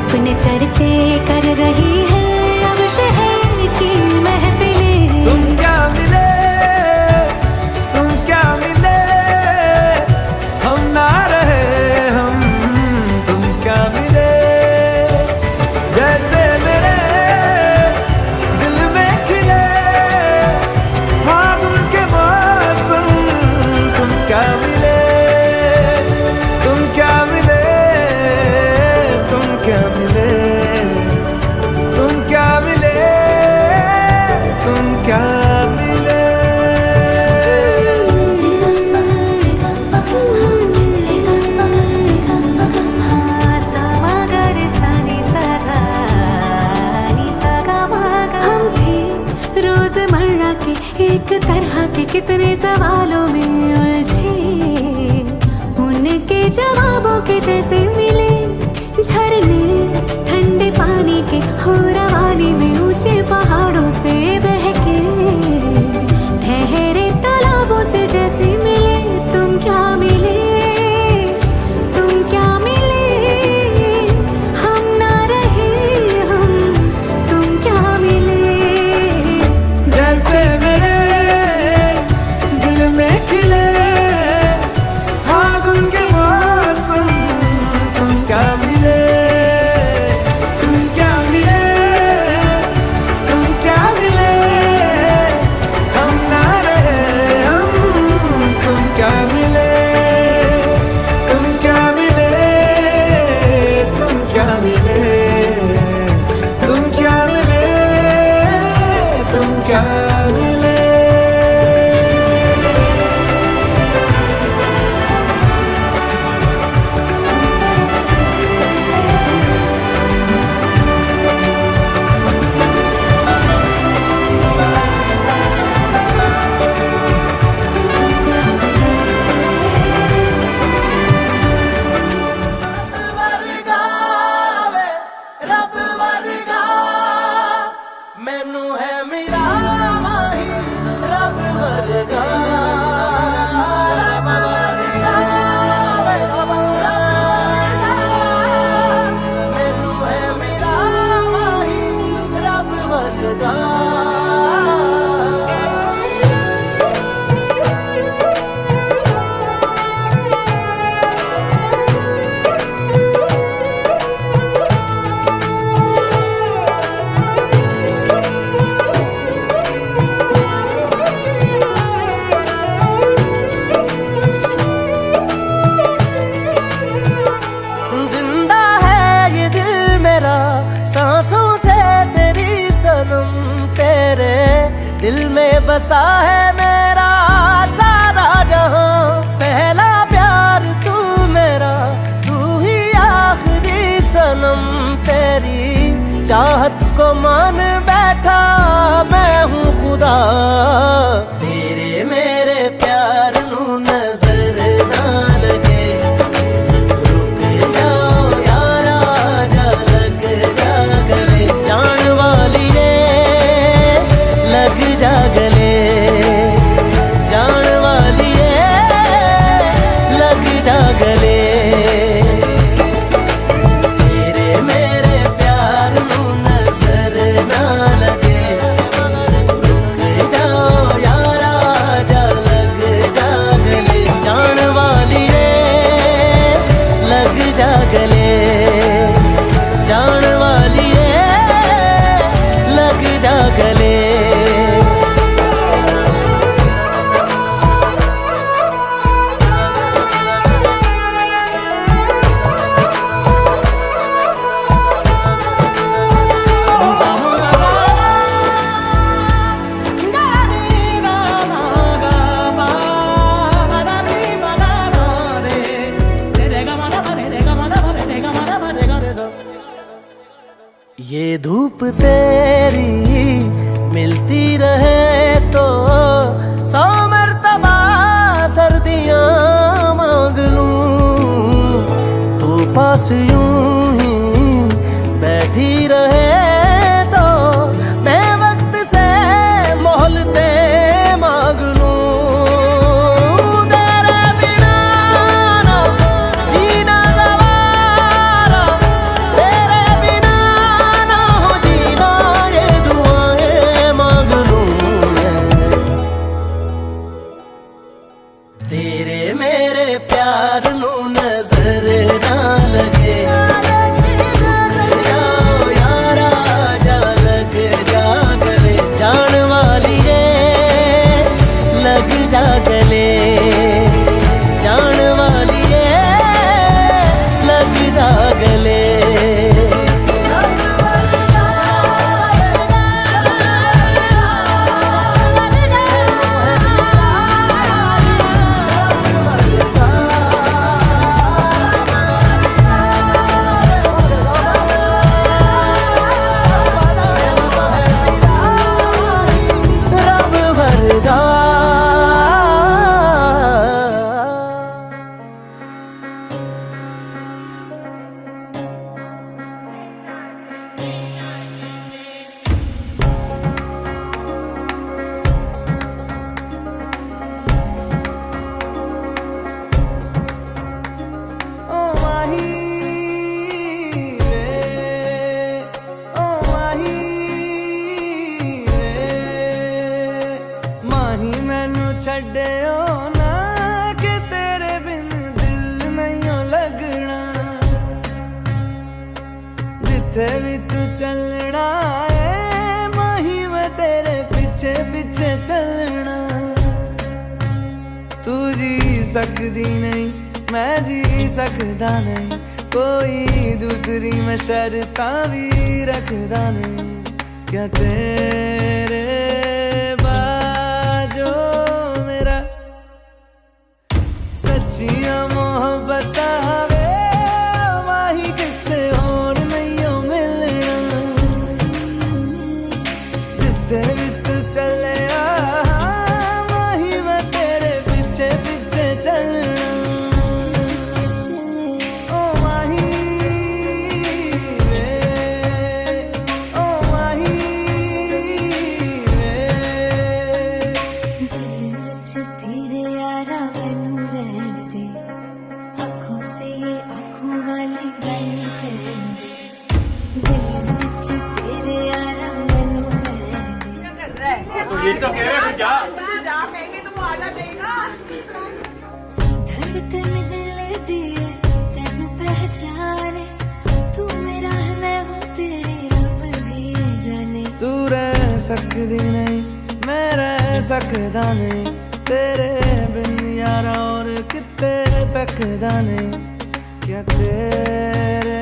I: अपने चर्चे कर रही है अब शहर की महफिलें।
E: तुम क्या मिले, तुम क्या मिले, हम ना रहे हम, तुम क्या मिले, जैसे मेरे दिल में खिले फागुन के मौसम, तुम क्या मिले, तुम क्या मिले, तुम क्या मिले, तुम क्या मिले, तुम क्या मिले।
I: हम थे रोजमर्रा के एक तरह के कितने सवालों में उलझे, उनके जवाबों के जैसे मिले झरने ठंडे पानी के हो रवानी में, ऊंचे पहाड़ों से बहके ठहरे तालाबों से जैसे मिले। तुम क्या मिले, तुम क्या मिले, हम ना रहे हम, तुम क्या मिले,
E: जैसे मेरे दिल में खिले फागुन के मौसम, तुम क्या मिले, तुम क्या मिले, तुम क्या मिले, बसा है मेरा सारा जहां, पहला प्यार तू मेरा, तू ही आखिरी सनम, तेरी चाहत को मान बैठा मैं हूँ खुदा। तेरे मेरे प्यार नू नजर ना लगे, रुक जाओ यारा जा लग जा गले, जान वाली रे लग जा गले, जान वाली रे लग जा गले। तेरे मेरे प्यार नू नजर ना लगे, रुक जाओ यारा जा लग जा गले, जान वाली रे लग जा गले, जान वाली रे लग जा गले। ये धूप तेरी मिलती रहे तो 100 मर्तबा सर्दियाँ मांग लूं, तू पास यूं ही बैठी रहे तो मैं वक्त से मोहलते मांग लूं। तेरे बिना ना जीना गवारा, तेरे बिना ना हो जीना, ये दुआएं मांग लूं मैं। तेरे मेरे प्यार नू नजर ना लगे, जाओ यारा जा लग जा गले, जान वाली रे लग जा गले, जान वाली रे लग जा गले। रब वरदा ओ माही वे, ओ माही वे, माही मैनू छड्डियो ना कि तेरे बिन दिल नहीं लगना, जिथे भी तू चलना है माही मैं तेरे पीछे पीछे चलना। तू जी सकदी नहीं मैं जी सकदा नहीं, कोई दूसरी मैं शर्तां भी रखदा नहीं, क्या तेरे बाजो मेरा सच्चियां मोहब्बत वे, माही किते होर नहीं हो मिलना, जिथे भी तू चले माही मैं तेरे पीछे पीछे चलना। ओ माही वे, ओ माही वे,
I: दिल विच तेरे यारा मैनू रहन दे, आँखों से ये आँखों वाली गल कहन दे, दिल विच तेरे यारा मैनू रहन दे। धड़कन दिल दी है तेनू पहचाने, तू मेरा है मैं हूँ तेरी, रब भी जाने।
E: तू रह सकदी नहीं मैं रह सकदा नहीं, तेरे बिन यारा और किते तकदा नहीं, क्या तेरे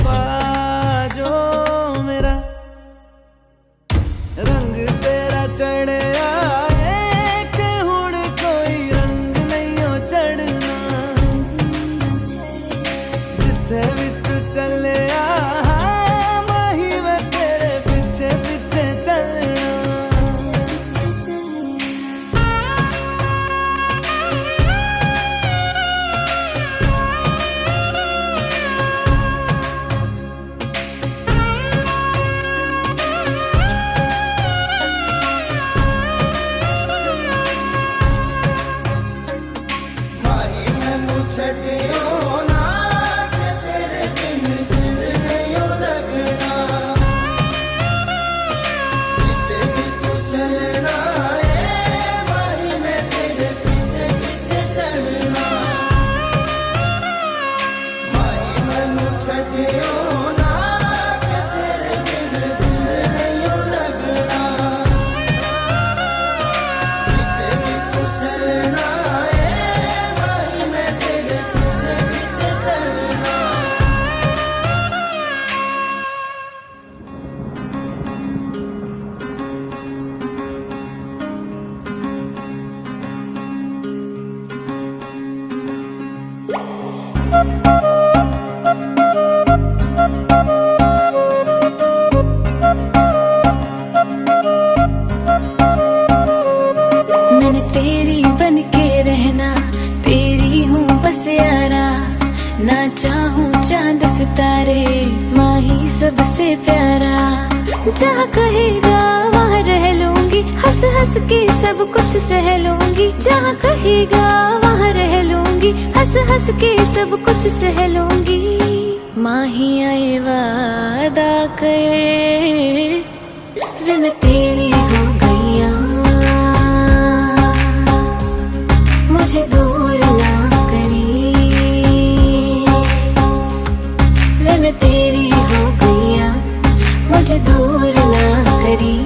E: बाजो मेरा रंग तेरा चढ़िया
B: छटियो ना कि तेरे बिन दिल नहीं लगना जिते भी तू चलना है वही मैं तेरे पीछे पीछे चलना माही मैनू छटियो ना कि तेरे बिन दिल नहीं लगना जिते भी तू चलना
I: मैंने तेरी बन के रहना तेरी हूँ बस यारा ना चाहूँ चांद सितारे माही सबसे प्यारा जहाँ कहेगा वहाँ रह लूंगी हंस हंस के सब कुछ सह लूंगी जहाँ कहेगा वहाँ रह लूंगी हंस हंस के सब कुछ सह लूंगी माही आए वादा कर वे मैं तेरी हो गईया मुझे दूर ना करी वे मैं तेरी हो गईया मुझे दूर ना करी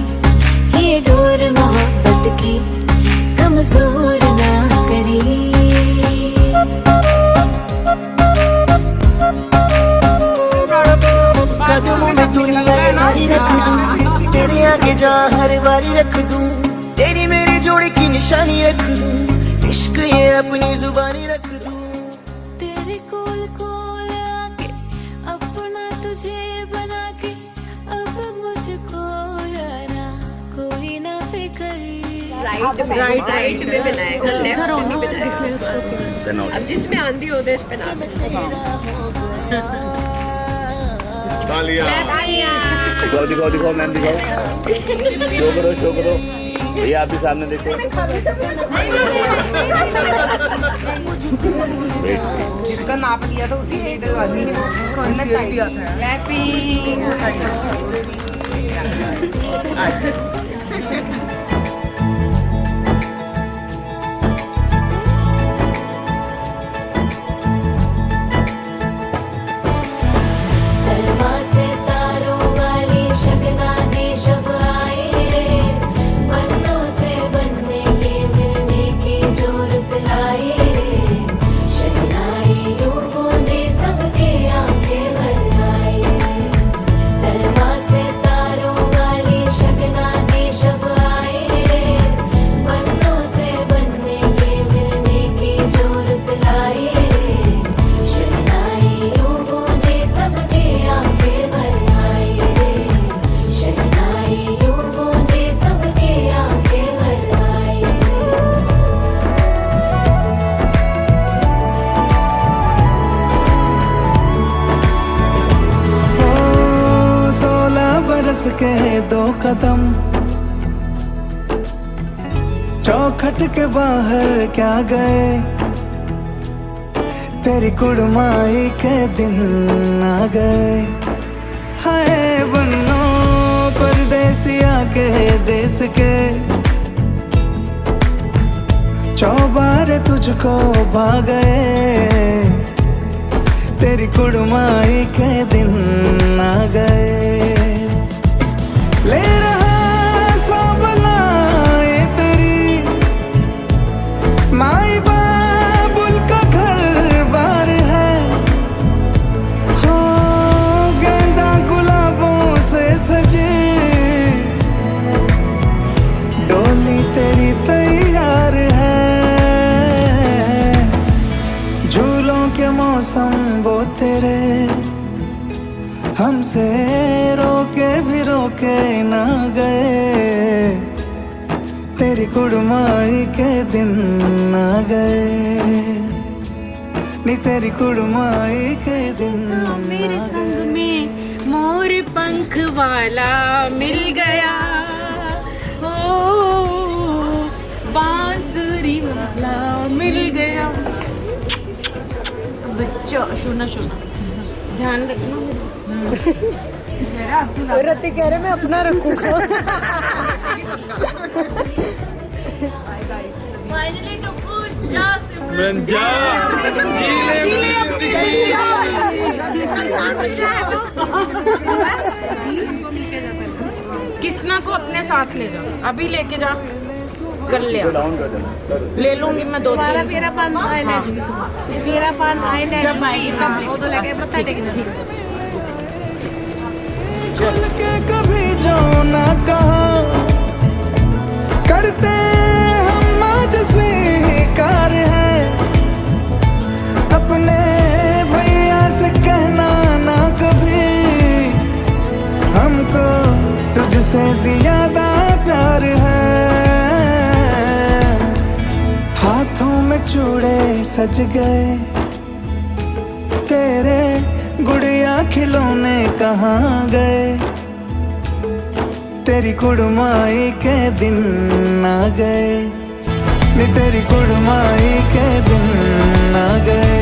I: ये डोर मोहब्बत की कमजोर ना करी
B: कदमों में दुनिया सारी रख दूं तेरे आगे जा हर बारी रख दूं तेरी मेरी जोड़ी की निशानी रख दूं इश्क ये अपनी जुबानी रख दूं
I: तेरे कोल कोल आके अपना तुझे बना के अब मुझको यारा कोई ना फिक्र
C: राइट में बनाएगा लेफ्ट नहीं बनाएगा अब जिसमें आंधी होते इस पे ना
D: दिखाओ दिखाओ दिखाओ मैम दिखाओ शो करो भैया आप भी सामने देखो
C: जिसका नाप लिया था उसी ने डलवा दिया
I: सलमा से तारों वाली शगना दे शब आए रे बनों से बनने के मिलने की जोरत लाए रे शहनाई यूं गूंजी सबके आंखें भर आए सलमा से तारों वाली शगना दे शब आए रे बनों से बनने के मिलने की जोरत लाए रे शहनाई यूं गूंजी सबके आंखें भर आए रे शहनाई यूं गूंजी सबके आंखें भर आए
B: ओ 16 बरस के 2 कदम चौखट के बाहर क्या गए तेरी कुड़माई के दिन आ गए हाय बन्नो परदेसिया के देश के चौबारे तुझको भा गए तेरी कुड़माई के दिन आ गए ले रहा सब लाए तेरी माई बाबुल का घर बार है हो गेंदा गुलाबों से सजे डोली तेरी तैयार है झूलों के मौसम वो तेरे हमसे रोके भी रोके ना गए तेरी कुड़माई के दिन आ गए नी तेरी कुड़माई के दिन
J: मेरे संग में मोर पंख वाला मिल गया ओ बांसुरी वाला मिल गया सुना ध्यान रखना।
C: रति कह रहे मैं अपना रखूंगा।
J: किसना को अपने साथ ले जा, अभी लेके जा, कर ले लूंगी मैं 2 दिन।
C: मेरा पान आए ले मेरा पान आए ले
J: जब आएगी तब
C: वो तो लगे पता है
A: खुल के कभी जो ना कहा करते हम आज स्वीकार है अपने भैया से कहना ना कभी हमको तुझसे ज्यादा प्यार है हाथों में चूड़े सज गए तेरे गुड़िया खिलौने कहाँ गए तेरी कुड़माई के दिन आ गए नी तेरी कुड़माई के दिन आ गए